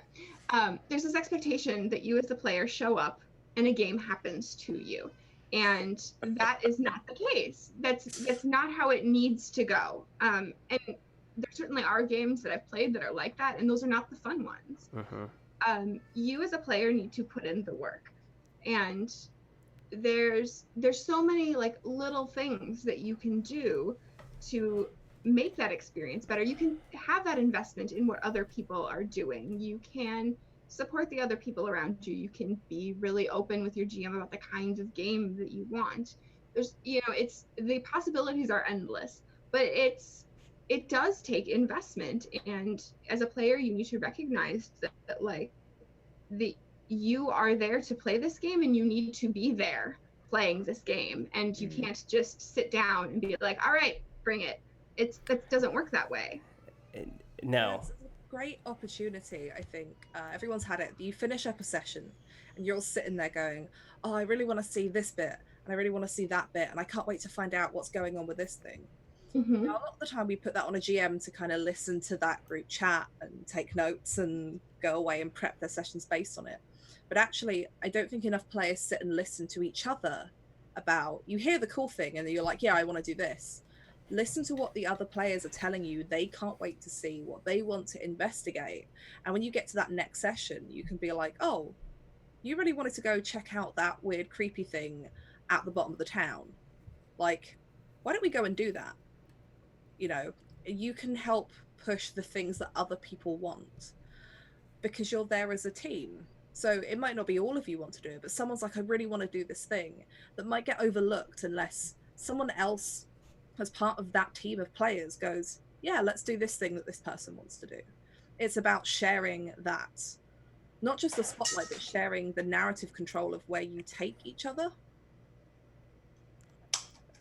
There's this expectation that you as the player show up and a game happens to you. And that is not the case. That's not how it needs to go. And there certainly are games that I've played that are like that, and those are not the fun ones. Mm-hmm. You as a player need to put in the work. And there's so many like little things that you can do to make that experience better. You can have that investment in what other people are doing. You can support the other people around you. You can be really open with your GM about the kinds of game that you want. There's, it's, the possibilities are endless, but it does take investment. And as a player, you need to recognize that like you are there to play this game, and you need to be there playing this game. And you can't just sit down and be like, all right, bring it. That doesn't work that way. No. It's a great opportunity, I think. Everyone's had it. You finish up a session and you're all sitting there going, oh, I really want to see this bit and I really want to see that bit, and I can't wait to find out what's going on with this thing. Mm-hmm. Now, a lot of the time we put that on a GM to kind of listen to that group chat and take notes and go away and prep their sessions based on it. But actually, I don't think enough players sit and listen to each other about, you hear the cool thing and you're like, yeah, I want to do this. Listen to what the other players are telling you. They can't wait to see what they want to investigate. And when you get to that next session, you can be like, oh, you really wanted to go check out that weird, creepy thing at the bottom of the town. Like, why don't we go and do that? You can help push the things that other people want because you're there as a team. So it might not be all of you want to do it, but someone's like, I really want to do this thing, that might get overlooked unless someone else as part of that team of players goes, yeah, let's do this thing that this person wants to do. It's about sharing that, not just the spotlight, but sharing the narrative control of where you take each other.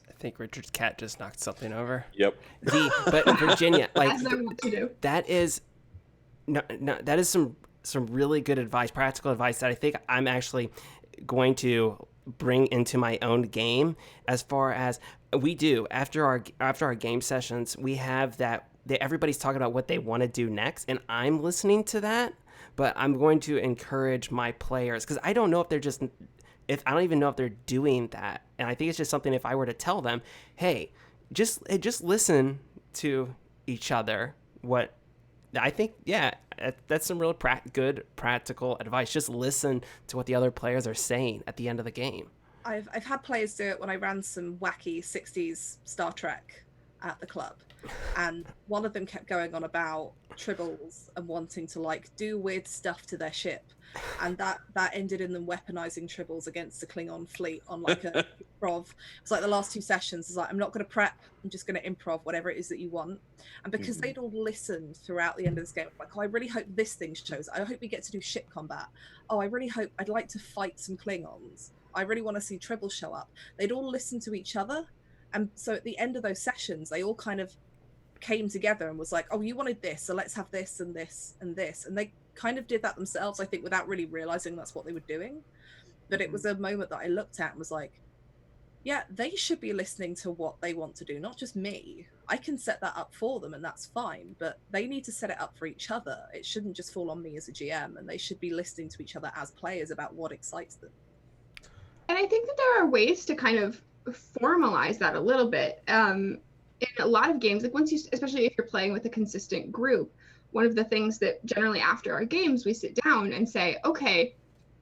I think Richard's cat just knocked something over. Yep. But Virginia, like, As I want to do. that is some really good advice, practical advice that I think I'm actually going to bring into my own game. As far as we do after our game sessions, we have that everybody's talking about what they want to do next, and I'm listening to that, but I'm going to encourage my players, because I don't know if I don't even know if they're doing that. And I think it's just something, if I were to tell them, hey, just listen to each other. What I think, yeah, that's some real good practical advice. Just listen to what the other players are saying at the end of the game. I've had players do it when I ran some wacky 60s Star Trek at the club, and one of them kept going on about tribbles and wanting to like do weird stuff to their ship, and that ended in them weaponizing tribbles against the Klingon fleet on like a improv. It's like the last 2 sessions is like, I'm not going to prep, I'm just going to improv whatever it is that you want. And because they'd all listened throughout the end of this game, like, oh, I really hope this thing shows, I hope we get to do ship combat, oh, I really hope, I'd like to fight some Klingons, I really want to see tribbles show up. They'd all listen to each other, and so at the end of those sessions they all kind of came together and was like, oh, you wanted this, so let's have this and this and this, and they kind of did that themselves, I think, without really realizing that's what they were doing. But it was a moment that I looked at and was like, yeah, they should be listening to what they want to do, not just me. I can set that up for them and that's fine, but they need to set it up for each other. It shouldn't just fall on me as a GM, and they should be listening to each other as players about what excites them. And I think that there are ways to kind of formalize that a little bit. In a lot of games, like once you, especially if you're playing with a consistent group, one of the things that generally after our games, we sit down and say, okay,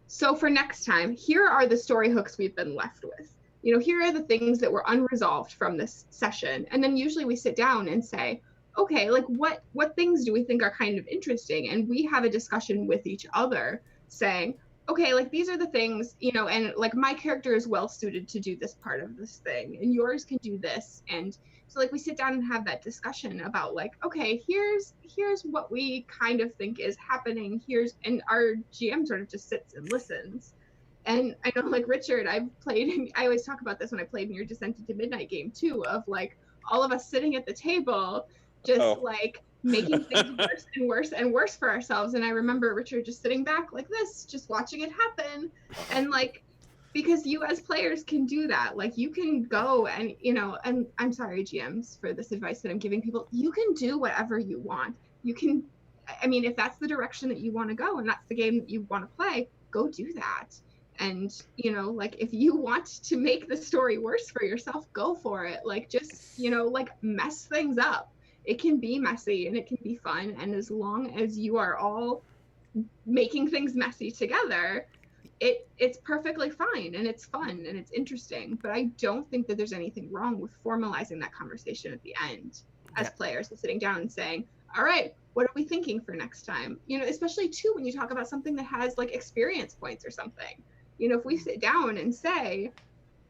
so for next time, here are the story hooks we've been left with. You know, here are the things that were unresolved from this session. And then usually we sit down and say, okay, like what things do we think are kind of interesting? And we have a discussion with each other saying, okay, like these are the things, you know, and like my character is well suited to do this part of this thing and yours can do this. And so like we sit down and have that discussion about like, okay, here's what we kind of think is happening. And our GM sort of just sits and listens. And I know like Richard, I always talk about this when I played in your Descent into Midnight game too, of like all of us sitting at the table, just like making things worse and worse and worse for ourselves. And I remember Richard just sitting back like this, just watching it happen. And like, because you as players can do that. Like you can go and, you know, and I'm sorry, GMs, for this advice that I'm giving people, you can do whatever you want. You can, I mean, if that's the direction that you want to go and that's the game that you want to play, go do that. And, you know, like if you want to make the story worse for yourself, go for it. Like just, you know, like mess things up. It can be messy and it can be fun. And as long as you are all making things messy together, it's perfectly fine and it's fun and it's interesting. But I don't think that there's anything wrong with formalizing that conversation at the end as players and sitting down and saying, all right, what are we thinking for next time? You know, especially too when you talk about something that has like experience points or something. You know, if we sit down and say,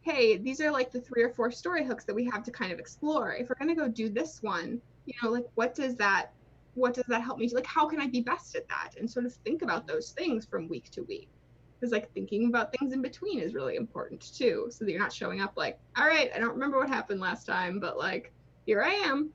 hey, these are like the 3 or 4 story hooks that we have to kind of explore. If we're going to go do this one, you know, like what does that help me do? Like, how can I be best at that? And sort of think about those things from week to week. Because like thinking about things in between is really important too. So that you're not showing up like, all right, I don't remember what happened last time, but like, here I am.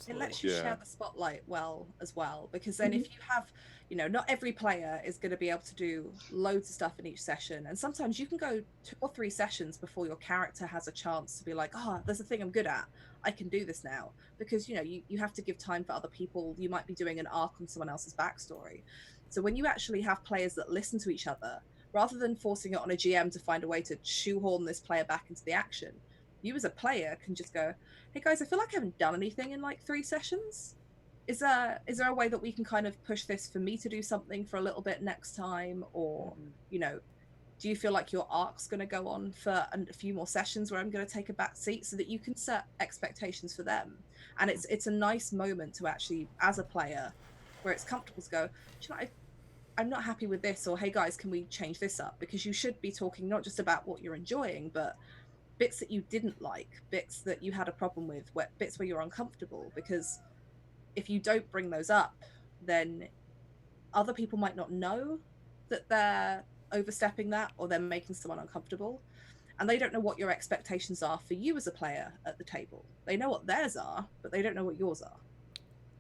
It lets you share the spotlight well as well, because then if you have, you know, not every player is going to be able to do loads of stuff in each session, and sometimes you can go 2 or 3 sessions before your character has a chance to be like, oh, there's a thing I'm good at, I can do this now, because, you know, you have to give time for other people. You might be doing an arc on someone else's backstory. So when you actually have players that listen to each other, rather than forcing it on a GM to find a way to shoehorn this player back into the action, you as a player can just go, hey guys, I feel like I haven't done anything in like 3 sessions. Is there a way that we can kind of push this for me to do something for a little bit next time? Or, you know, do you feel like your arc's going to go on for a few more sessions where I'm going to take a back seat, so that you can set expectations for them? And it's a nice moment to actually, as a player, where it's comfortable to go, you know, I'm not happy with this, or hey guys, can we change this up? Because you should be talking not just about what you're enjoying, but bits that you didn't like, bits that you had a problem with, bits where you're uncomfortable. Because if you don't bring those up, then other people might not know that they're overstepping that, or they're making someone uncomfortable, and they don't know what your expectations are for you as a player at the table. They know what theirs are, but they don't know what yours are.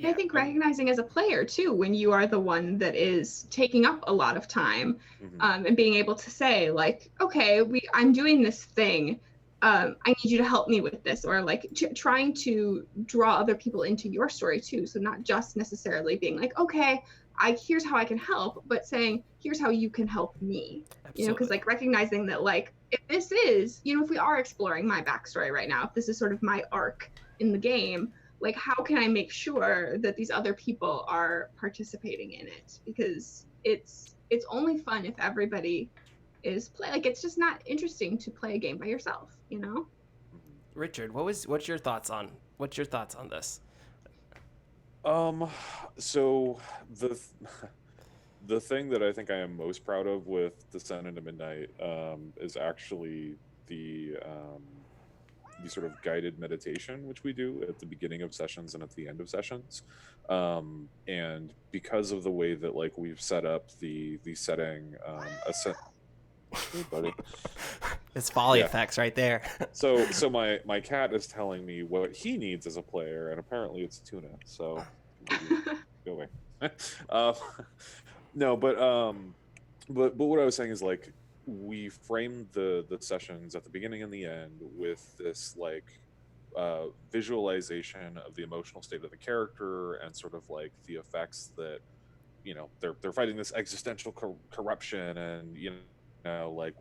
I think recognizing as a player too, when you are the one that is taking up a lot of time, and being able to say like, okay, I'm doing this thing, I need you to help me with this, or like trying to draw other people into your story too. So not just necessarily being like, okay, here's how I can help, but saying, here's how you can help me. Absolutely. You know, because like recognizing that like, if this is, you know, if we are exploring my backstory right now, if this is sort of my arc in the game, like how can I make sure that these other people are participating in it? Because it's only fun if everybody is like, it's just not interesting to play a game by yourself, you know? Richard, what's your thoughts on this? So the thing that I think I am most proud of with Descent into Midnight is actually the sort of guided meditation which we do at the beginning of sessions and at the end of sessions. And because of the way that like we've set up the setting, hey buddy, It's Foley Yeah. effects right there. so my cat is telling me what he needs as a player, and apparently it's tuna. So go away. uh, no, but what I was saying is like we framed the sessions at the beginning and the end with this like visualization of the emotional state of the character and sort of like the effects that they're fighting this existential corruption, and like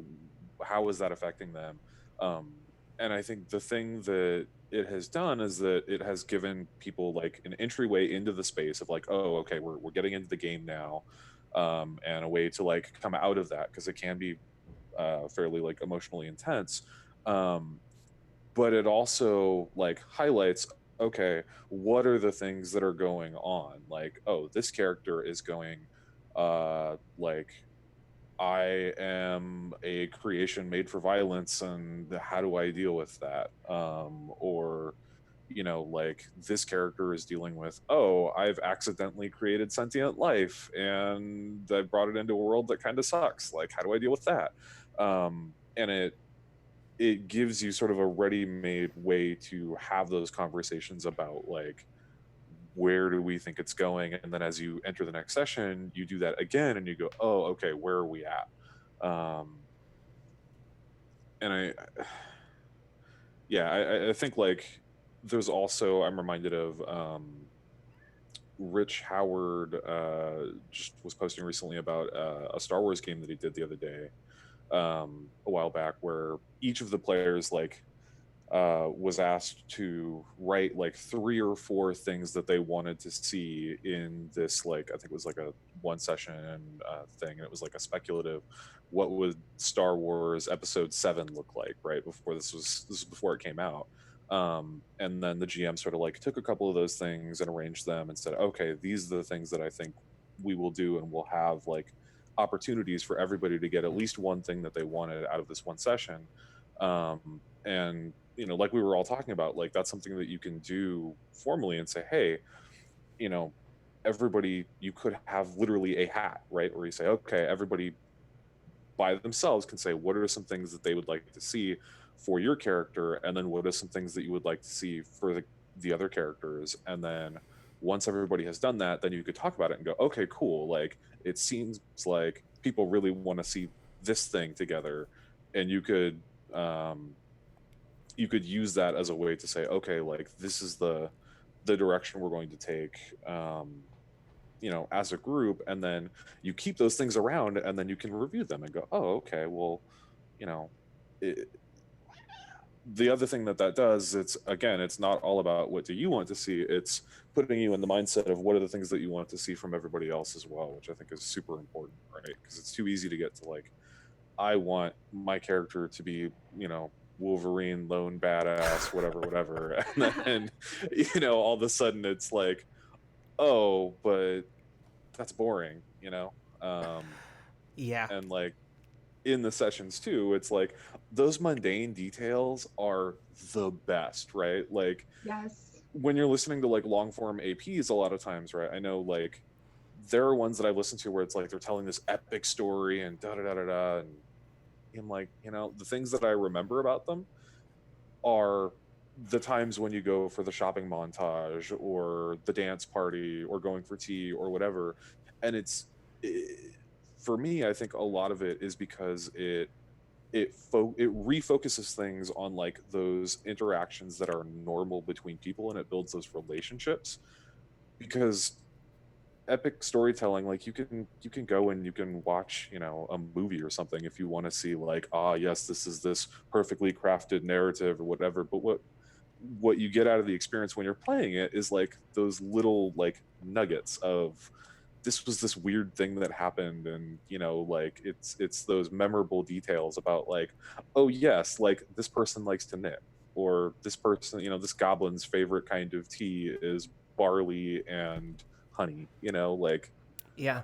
how is that affecting them. And I think the thing that it has done is that it has given people like an entryway into the space of like, oh, okay, we're getting into the game now, and a way to like come out of that, because it can be fairly like emotionally intense. But it also like highlights, okay, what are the things that are going on? Like, oh, this character is going like, I am a creation made for violence, and how do I deal with that? Or like this character is dealing with, oh, I've accidentally created sentient life and I brought it into a world that kind of sucks. Like, how do I deal with that? And it gives you sort of a ready-made way to have those conversations about like, where do we think it's going? And then as you enter the next session, you do that again and you go, oh, okay, where are we at? And I think like there's also, I'm reminded of Rich Howard just was posting recently about a Star Wars game that he did the other day, a while back, where each of the players like was asked to write like 3 or 4 things that they wanted to see in this, like, I think it was like a one session thing, and it was like a speculative, what would Star Wars Episode 7 look like, right before this was before it came out. And then the GM sort of like took a couple of those things and arranged them and said, okay, these are the things that I think we will do, and we'll have like opportunities for everybody to get at least one thing that they wanted out of this one session. And like we were all talking about, like that's something that you can do formally and say, hey, everybody, you could have literally a hat, right, where you say, okay, everybody by themselves can say what are some things that they would like to see for your character, and then what are some things that you would like to see for the other characters. And then once everybody has done that, then you could talk about it and go, okay, cool, like it seems like people really want to see this thing together. And you could use that as a way to say, okay, like this is the direction we're going to take, as a group. And then you keep those things around, and then you can review them and go, oh, okay, well, the other thing that does, it's not all about what do you want to see, it's putting you in the mindset of what are the things that you want to see from everybody else as well, which I think is super important, right? Because it's too easy to get to like, I want my character to be, Wolverine, lone badass, whatever. And then, all of a sudden it's like, oh, but that's boring, Yeah. And like in the sessions too, it's like those mundane details are the best, right? Like, Yes. when you're listening to like long form APs, a lot of times, right? I know like there are ones that I've listened to where it's like they're telling this epic story and da da da da da, and I'm like, the things that I remember about them are the times when you go for the shopping montage or the dance party or going for tea or whatever. And for me, I think a lot of it is because it refocuses things on like those interactions that are normal between people, and it builds those relationships. Because epic storytelling, like you can go and you can watch a movie or something if you want to see like, yes, this is this perfectly crafted narrative or whatever, but what you get out of the experience when you're playing it is like those little like nuggets of, this was this weird thing that happened, and like it's those memorable details about like, oh yes, like this person likes to knit, or this person, this goblin's favorite kind of tea is barley and honey, like Yeah.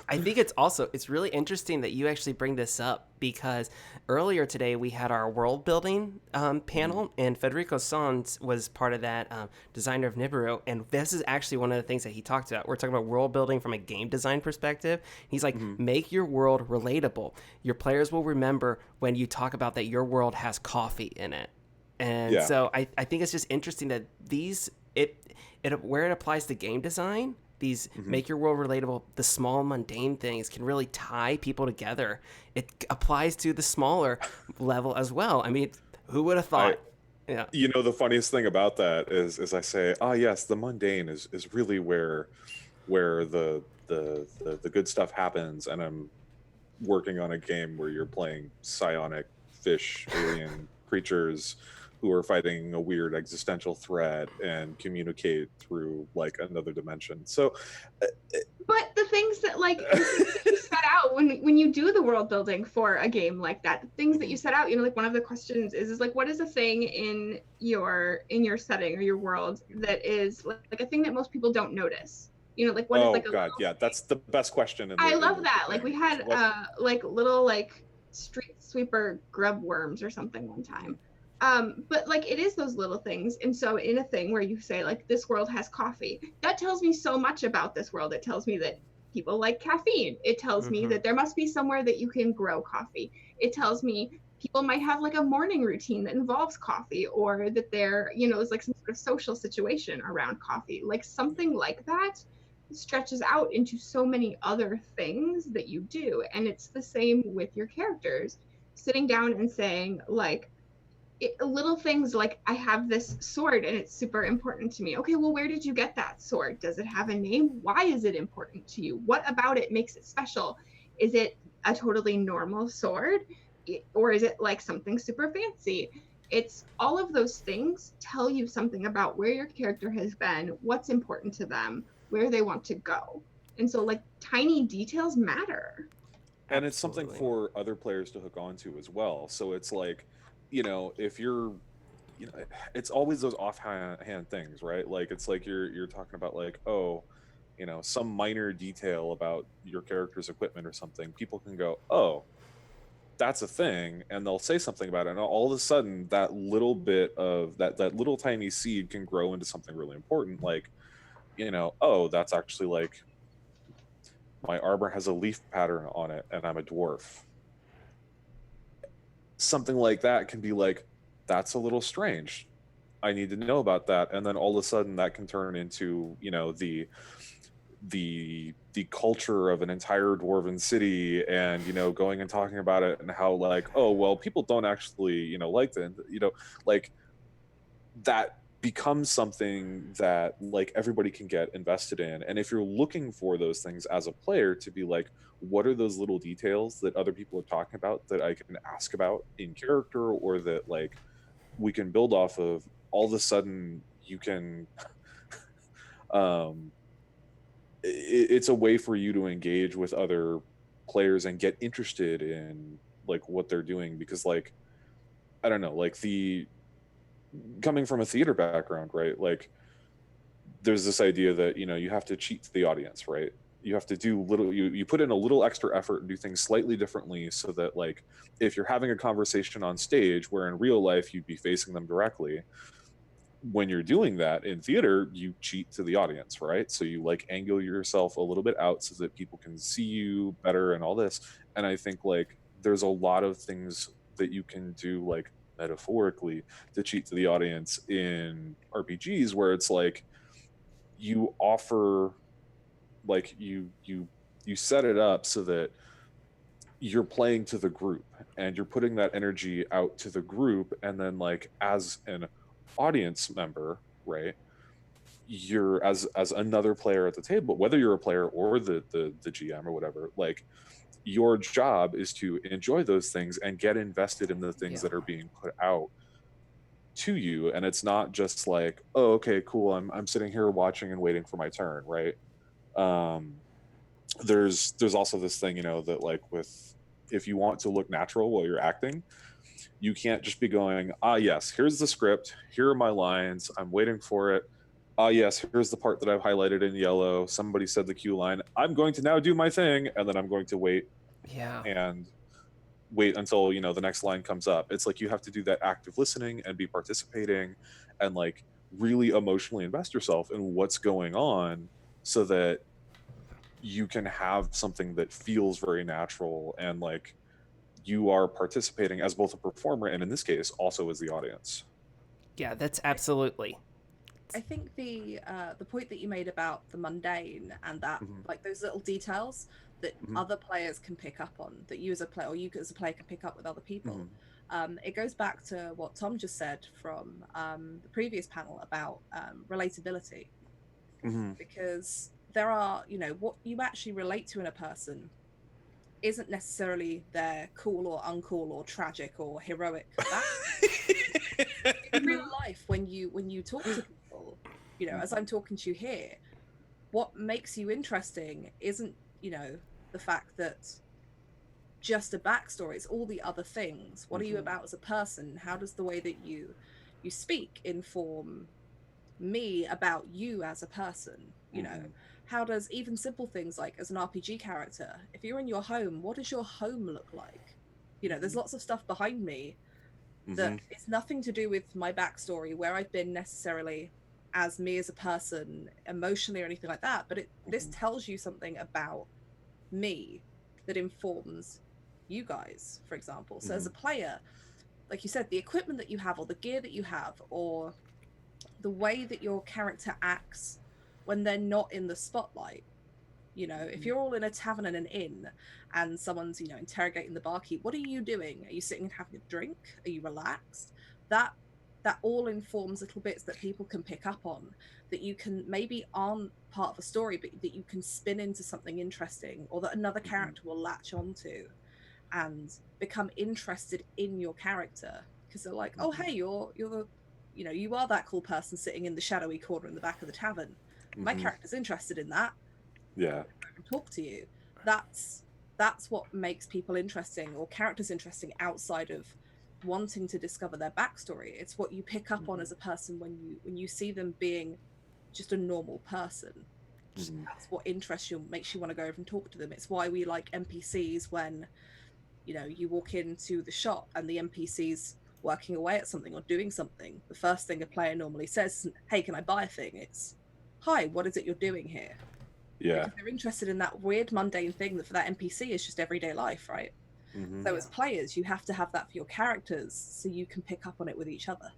I think it's really interesting that you actually bring this up, because earlier today we had our world building panel, and Federico Sons was part of that, designer of Nibiru, and this is actually one of the things that he talked about. We're talking about world building from a game design perspective. He's like, make your world relatable. Your players will remember when you talk about that your world has coffee in it. And so I think it's just interesting that where it applies to game design, these make your world relatable, the small mundane things can really tie people together. It applies to the smaller level as well. I mean, who would have thought? Yeah. You know, the funniest thing about that is I say, yes, the mundane is really where the good stuff happens, and I'm working on a game where you're playing psionic fish alien creatures who are fighting a weird existential threat and communicate through like another dimension. So but the things that you set out when you do the world building for a game like that, the things that you set out, you know, like one of the questions is like, what is a thing in your setting or your world that is like a thing that most people don't notice? You know, like what is like a God, yeah, that's the best question. I love that. Like we had like little like street sweeper grub worms or something one time. But like it is those little things. And so in a thing where you say like this world has coffee, that tells me so much about this world. It tells me that people like caffeine. It tells me that there must be somewhere that you can grow coffee. It tells me people might have like a morning routine that involves coffee, or that there, you know, is like some sort of social situation around coffee. Like something like that stretches out into so many other things that you do. And it's the same with your characters. Sitting down and saying like, little things like, I have this sword and it's super important to me. Okay, well, where did you get that sword? Does it have a name? Why is it important to you? What about it makes it special? Is it a totally normal sword, or is it like something super fancy? It's all of those things tell you something about where your character has been, what's important to them, where they want to go. And so like tiny details matter. And it's something for other players to hook onto as well. So it's like, you know, if you're, you know, it's always those offhand things, right? Like it's like you're talking about like, oh, you know, some minor detail about your character's equipment or something. People can go, oh, that's a thing, and they'll say something about it, and all of a sudden that little bit of that little tiny seed can grow into something really important. Like, you know, oh, that's actually like my armor has a leaf pattern on it and I'm a dwarf. Something like that can be like, that's a little strange, I need to know about that. And then all of a sudden that can turn into, you know, the culture of an entire dwarven city, and, you know, going and talking about it, and how like, oh, well, people don't actually, you know, like that, you know, like that becomes something that like everybody can get invested in. And if you're looking for those things as a player, to be like, what are those little details that other people are talking about that I can ask about in character, or that like we can build off of, all of a sudden you can it's a way for you to engage with other players and get interested in like what they're doing. Because like, I don't know, like coming from a theater background, right? Like there's this idea that, you know, you have to cheat to the audience, right? You have to do you put in a little extra effort and do things slightly differently, so that like if you're having a conversation on stage where in real life you'd be facing them directly, when you're doing that in theater, you cheat to the audience, right? So you like angle yourself a little bit out so that people can see you better and all this. And I think like there's a lot of things that you can do like metaphorically to cheat to the audience in RPGs, where it's like you offer, like you set it up so that you're playing to the group and you're putting that energy out to the group, and then like as an audience member, right, you're as another player at the table, whether you're a player or the GM or whatever, like your job is to enjoy those things and get invested in the things that are being put out to you. And it's not just like, oh, okay, cool, I'm sitting here watching and waiting for my turn, right? There's also this thing, you know, that like with, if you want to look natural while you're acting, you can't just be going, yes, here's the script, here are my lines, I'm waiting for it, Yes, here's the part that I've highlighted in yellow. Somebody said the cue line. I'm going to now do my thing, and then I'm going to wait Yeah. and wait until, you know, the next line comes up. It's like you have to do that active listening and be participating and like really emotionally invest yourself in what's going on so that you can have something that feels very natural and like you are participating as both a performer and in this case also as the audience. Yeah, that's absolutely. I think the point that you made about the mundane and that like those little details that other players can pick up on, that you as a player or you as a player can pick up with other people. It goes back to what Tom just said from the previous panel about relatability, because there are, you know, what you actually relate to in a person isn't necessarily their cool or uncool or tragic or heroic in real life. When you talk to people, you know, as I'm talking to you here, what makes you interesting isn't, you know, the fact that just a backstory, it's all the other things. What are you about as a person? How does the way that you speak inform me about you as a person? You know, how does even simple things like as an RPG character, if you're in your home, what does your home look like? You know, there's lots of stuff behind me that it's nothing to do with my backstory, where I've been necessarily as me as a person emotionally or anything like that, but this tells you something about me that informs you guys, for example. So as a player, like you said, the equipment that you have or the gear that you have or the way that your character acts when they're not in the spotlight. You know, if you're all in a tavern and an inn and someone's, you know, interrogating the barkeep, what are you doing? Are you sitting and having a drink? Are you relaxed? That all informs little bits that people can pick up on, that you can maybe aren't part of a story, but that you can spin into something interesting, or that another character will latch onto and become interested in your character because they're like, oh hey, you're the, you know, you are that cool person sitting in the shadowy corner in the back of the tavern. My character's interested in that. Yeah. Talk to you. That's what makes people interesting or characters interesting outside of wanting to discover their backstory. It's what you pick up on as a person when you see them being just a normal person. That's what interests you, makes you want to go over and talk to them. It's why we like NPCs. When, you know, you walk into the shop and the NPC's working away at something or doing something, the first thing a player normally says isn't, hey, can I buy a thing? It's, hi, what is it you're doing here? Yeah. Because they're interested in that weird mundane thing that for that NPC is just everyday life, right? So as players, you have to have that for your characters so you can pick up on it with each other.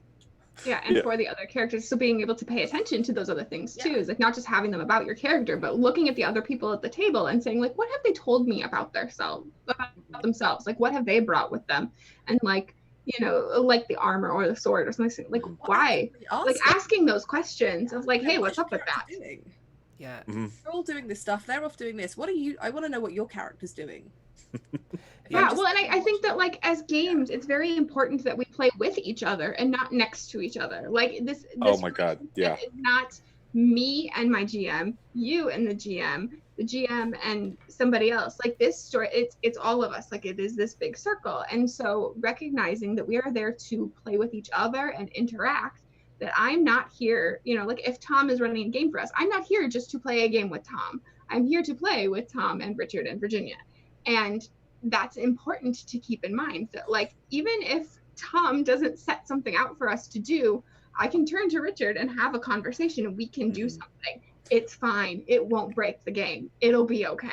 Yeah, and for the other characters, so being able to pay attention to those other things too is like not just having them about your character, but looking at the other people at the table and saying like, what have they told me about themselves? Like, what have they brought with them? And like, you know, like the armor or the sword or something, like why? Like asking those questions of like, hey, what's up with that? Doing? Yeah. They're all doing this stuff. They're off doing this. What are you? I want to know what your character's doing. Yeah, well, and I think that like as games, it's very important that we play with each other and not next to each other. Like this Oh my God, yeah. It's not me and my GM, you and the GM and somebody else. Like this story, it's all of us. Like it is this big circle. And so recognizing that we are there to play with each other and interact, that I'm not here, you know, like if Tom is running a game for us, I'm not here just to play a game with Tom. I'm here to play with Tom and Richard and Virginia. And that's important to keep in mind, that like even if Tom doesn't set something out for us to do, I can turn to Richard and have a conversation and we can do something. It's fine. It won't break the game. It'll be okay.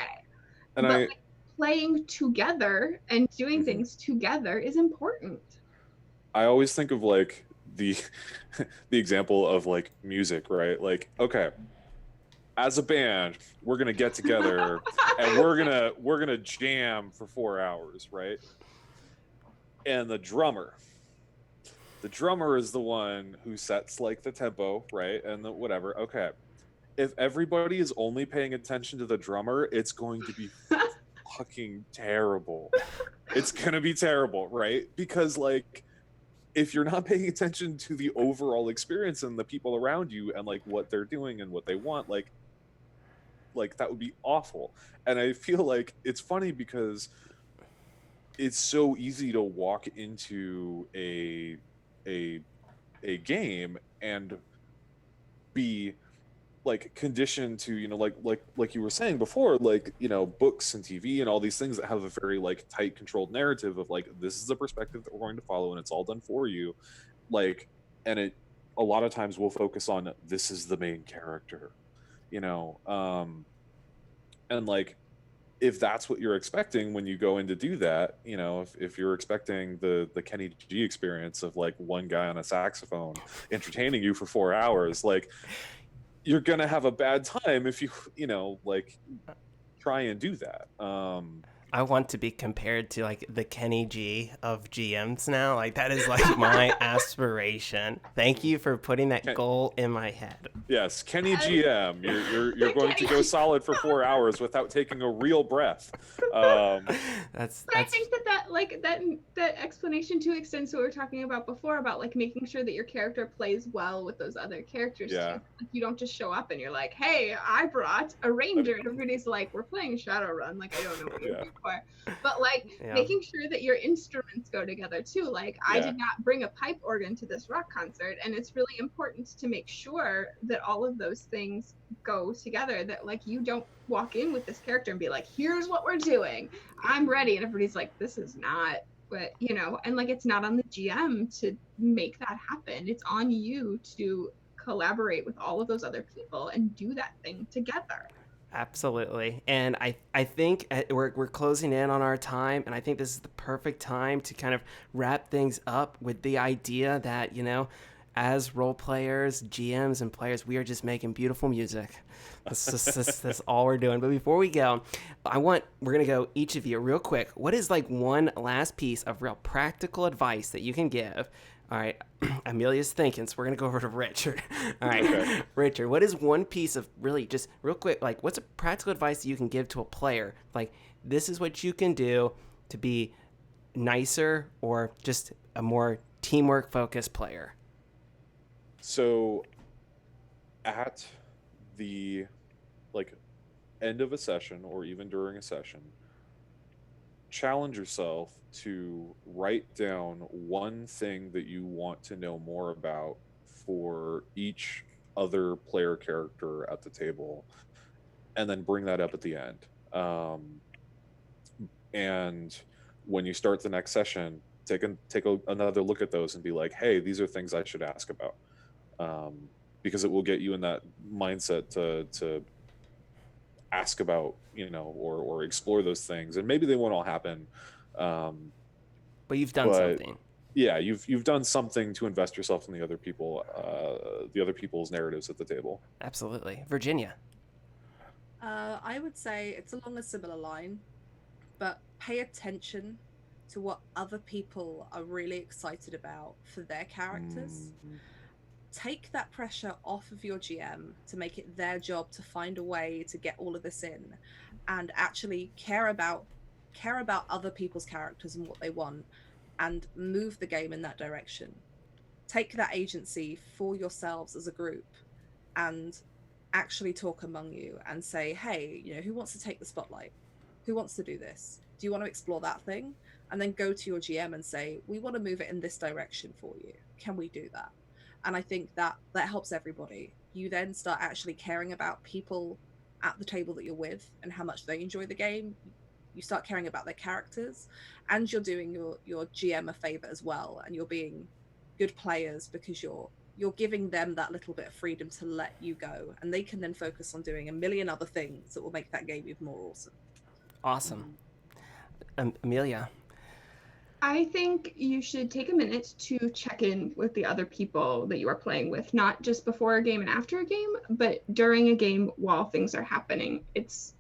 And but like, playing together and doing things together is important. I always think of like the example of like music, right? Like, okay, as a band, we're gonna get together and we're gonna jam for 4 hours, right? And the drummer is the one who sets like the tempo, right? And the whatever. Okay, if everybody is only paying attention to the drummer, it's going to be fucking terrible. It's gonna be terrible, right? Because like, if you're not paying attention to the overall experience and the people around you and like what they're doing and what they want, like that would be awful. And I feel like it's funny because it's so easy to walk into a game and be like conditioned to, you know, like you were saying before, like, you know, books and TV and all these things that have a very like tight controlled narrative of like, this is the perspective that we're going to follow and it's all done for you. Like, and it a lot of times we'll focus on this is the main character, you know, and like, if that's what you're expecting when you go in to do that, you know, if you're expecting the Kenny G experience of like one guy on a saxophone entertaining you for 4 hours, like, you're gonna have a bad time if you know, like, try and do that. I want to be compared to like the Kenny G of GMs now. Like, that is like my aspiration. Thank you for putting that goal in my head. Yes, Kenny GM, you're going to go solid for 4 hours without taking a real breath. That's I think that explanation too extends to what we were talking about before about like making sure that your character plays well with those other characters too. Like, you don't just show up and you're like, hey, I brought a ranger, and everybody's like, we're playing Shadowrun, like, I don't know what you're doing for. But like making sure that your instruments go together too. Like, I did not bring a pipe organ to this rock concert, and it's really important to make sure that all of those things go together, that like you don't walk in with this character and be like, here's what we're doing, I'm ready, and everybody's like, this is not what, you know, and like, it's not on the GM to make that happen. It's on you to collaborate with all of those other people and do that thing together. Absolutely. And I think we're closing in on our time, and I think this is the perfect time to kind of wrap things up with the idea that, you know, as role players, GMs, and players, we are just making beautiful music. That's all we're doing. But before we go, we're going to go each of you real quick. What is like one last piece of real practical advice that you can give? All right, Amelia's thinking, so we're going to go over to Richard. All right, okay. Richard, what is one piece of really just real quick, like, what's a practical advice that you can give to a player? Like, this is what you can do to be nicer or just a more teamwork-focused player. So at the like end of a session or even during a session, challenge yourself to write down one thing that you want to know more about for each other player character at the table, and then bring that up at the end. And when you start the next session, take another look at those and be like, hey, these are things I should ask about. Because it will get you in that mindset to ask about, you know, or explore those things, and maybe they won't all happen. But you've done something. Yeah, you've done something to invest yourself in the other people's narratives at the table. Absolutely. Virginia. I would say it's along a similar line, but pay attention to what other people are really excited about for their characters. Take that pressure off of your GM to make it their job to find a way to get all of this in, and actually care about other people's characters and what they want, and move the game in that direction. Take that agency for yourselves as a group and actually talk among you and say, hey, you know, who wants to take the spotlight? Who wants to do this? Do you want to explore that thing? And then go to your GM and say, we want to move it in this direction for you. Can we do that? And I think that helps everybody. You then start actually caring about people at the table that you're with and how much they enjoy the game. You start caring about their characters, and you're doing your GM a favor as well, and you're being good players because you're giving them that little bit of freedom to let you go, and they can then focus on doing a million other things that will make that game even more awesome. Awesome. Amelia. I think you should take a minute to check in with the other people that you are playing with, not just before a game and after a game, but during a game while things are happening. It's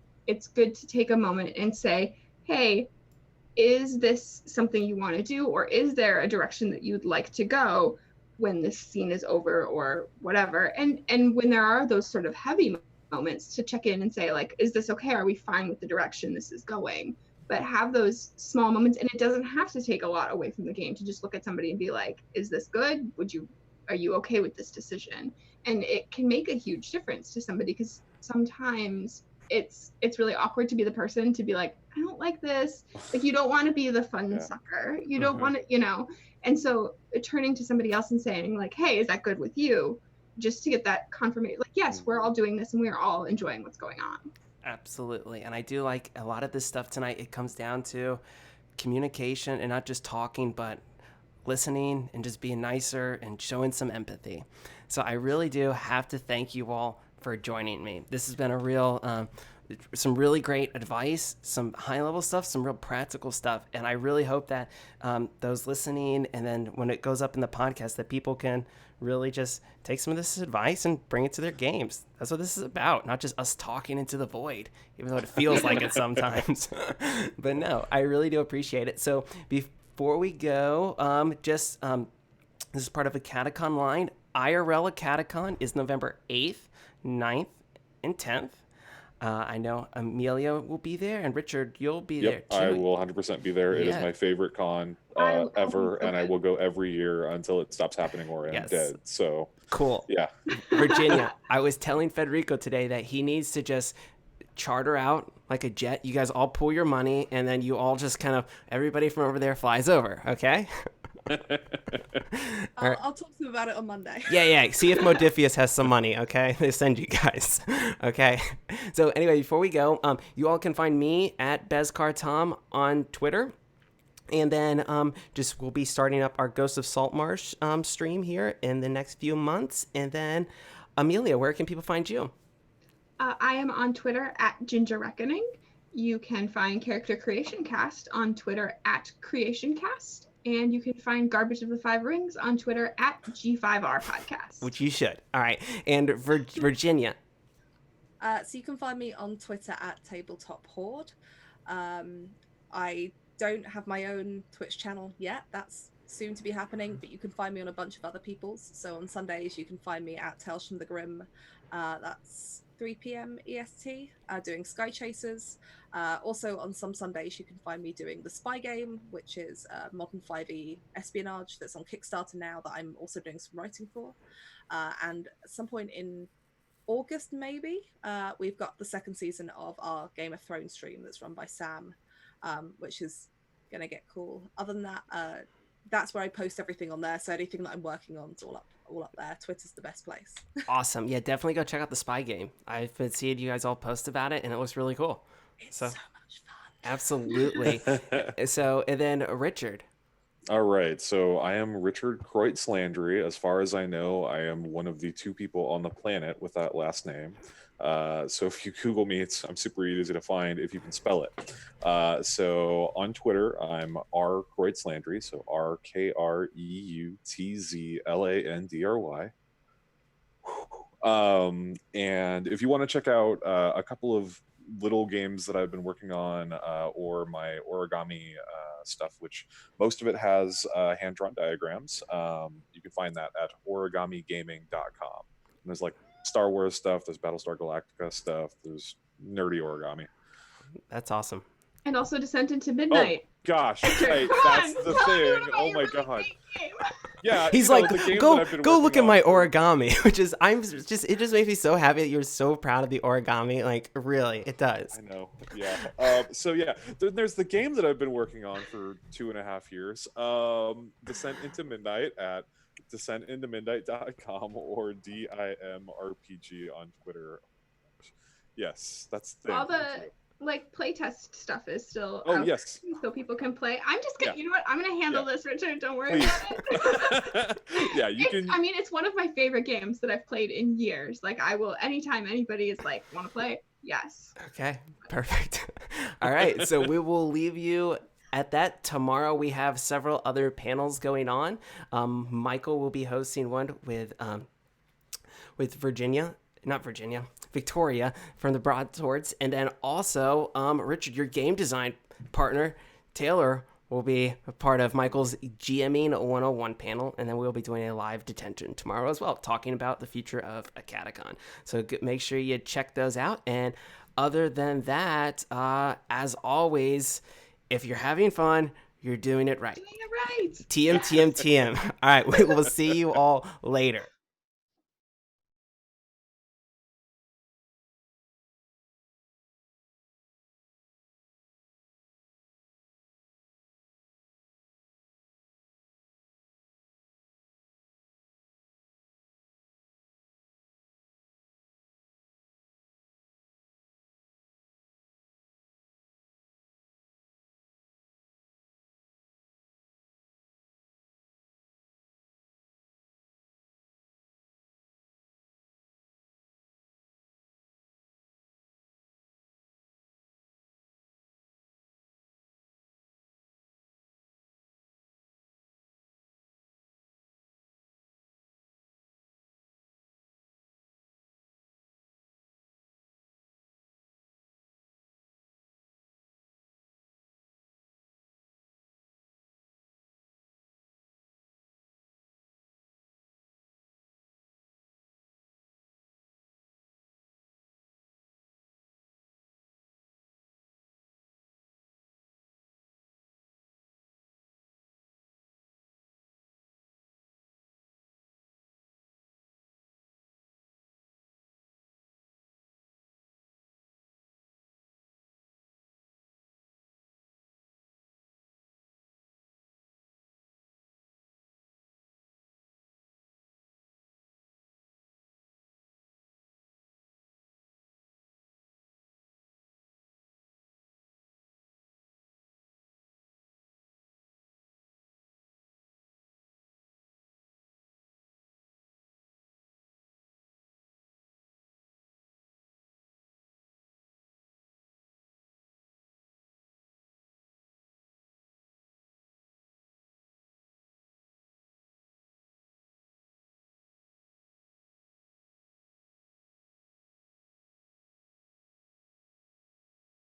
good to take a moment and say, hey, is this something you want to do, or is there a direction that you'd like to go when this scene is over or whatever? And when there are those sort of heavy moments, to check in and say, like, is this okay? Are we fine with the direction this is going? But have those small moments, and it doesn't have to take a lot away from the game to just look at somebody and be like, is this good? Are you okay with this decision? And it can make a huge difference to somebody, because sometimes it's really awkward to be the person to be like, I don't like this. Like, you don't want to be the fun sucker. You don't want to, you know. And so turning to somebody else and saying, like, hey, is that good with you? just to get that confirmation. Like, yes, we're all doing this and we're all enjoying what's going on. Absolutely. And I do like a lot of this stuff tonight. It comes down to communication and not just talking, but listening and just being nicer and showing some empathy. So I really do have to thank you all for joining me. This has been a real, some really great advice, some high level stuff, some real practical stuff. And I really hope that those listening, and then when it goes up in the podcast, that people can really just take some of this advice and bring it to their games. That's what this is about, not just us talking into the void, even though it feels like it sometimes. But no, I really do appreciate it. So before we go, this is part of AcadeConLine. IRL AcadeCon is November 8th, 9th, and 10th. I know Amelia will be there, and Richard, you'll be there too. I will 100% be there. It is my favorite con ever, and I will go every year until it stops happening or I'm dead. So cool. Yeah. Virginia, I was telling Federico today that he needs to just charter out like a jet. You guys all pull your money, and then you all just kind of, everybody from over there flies over, okay? I'll talk to them about it on Monday. Yeah. See if Modifius has some money, okay? They send you guys, okay? So anyway, before we go, you all can find me at BezcarTom on Twitter. And then we'll be starting up our Ghost of Saltmarsh stream here in the next few months. And then, Amelia, where can people find you? I am on Twitter at Ginger Reckoning. You can find Character Creation Cast on Twitter at CreationCast. And you can find Garbage of the Five Rings on Twitter at G5R Podcast. Which you should. All right. And Virginia. So you can find me on Twitter at Tabletop Horde. I don't have my own Twitch channel yet. That's soon to be happening, but you can find me on a bunch of other people's. So on Sundays, you can find me at Tales from the Grim. That's 3 p.m. EST, doing Sky Chasers. Also on some Sundays, you can find me doing The Spy Game, which is modern 5e espionage that's on Kickstarter now that I'm also doing some writing for. And at some point in August, maybe, we've got the second season of our Game of Thrones stream that's run by Sam, which is going to get cool. Other than that, that's where I post everything on there. So anything that I'm working on is all up there. Twitter's the best place. Awesome. Yeah, definitely go check out The Spy Game. I've been seeing you guys all post about it, and it looks really cool. It's so much fun. Absolutely. So, and then Richard. All right. So I am Richard Kreutz-Landry. As far as I know, I am one of the 2 people on the planet with that last name. So if you Google me, I'm super easy to find if you can spell it. So on Twitter, I'm R Kreutz-Landry. So RKREUTZLANDRY. And if you want to check out a couple of little games that I've been working on, or my origami stuff, which most of it has hand-drawn diagrams, you can find that at origamigaming.com. And there's like Star Wars stuff, there's Battlestar Galactica stuff, there's nerdy origami. That's awesome. And also Descent into Midnight. Oh gosh, right, that's the thing. Oh my god. Yeah, he's like, go look at my origami, which is it just makes me so happy that you're so proud of the origami. Like, really, it does. I know. Yeah. So yeah, there's the game that I've been working on for 2.5 years. Descent into Midnight at descentintomidnight.com or DIMRPG on Twitter. Yes, that's the thing. All the playtest stuff is still out, yes, so people can play. I'm just gonna, you know what? I'm gonna handle this, Richard. Don't worry Please. about it. Yeah, you can. I mean, it's one of my favorite games that I've played in years. Like, I will anytime anybody is like, want to play? Yes. Okay, perfect. All right, so we will leave you at that. Tomorrow we have several other panels going on. Michael will be hosting one with Victoria from the Broadswords, and then also Richard, your game design partner, Taylor, will be a part of Michael's GMing 101 panel, and then we'll be doing a live detention tomorrow as well, talking about the future of AcadeCon. So make sure you check those out. And other than that, as always, if you're having fun, you're doing it right. Doing it right. TM. All right, we will see you all later.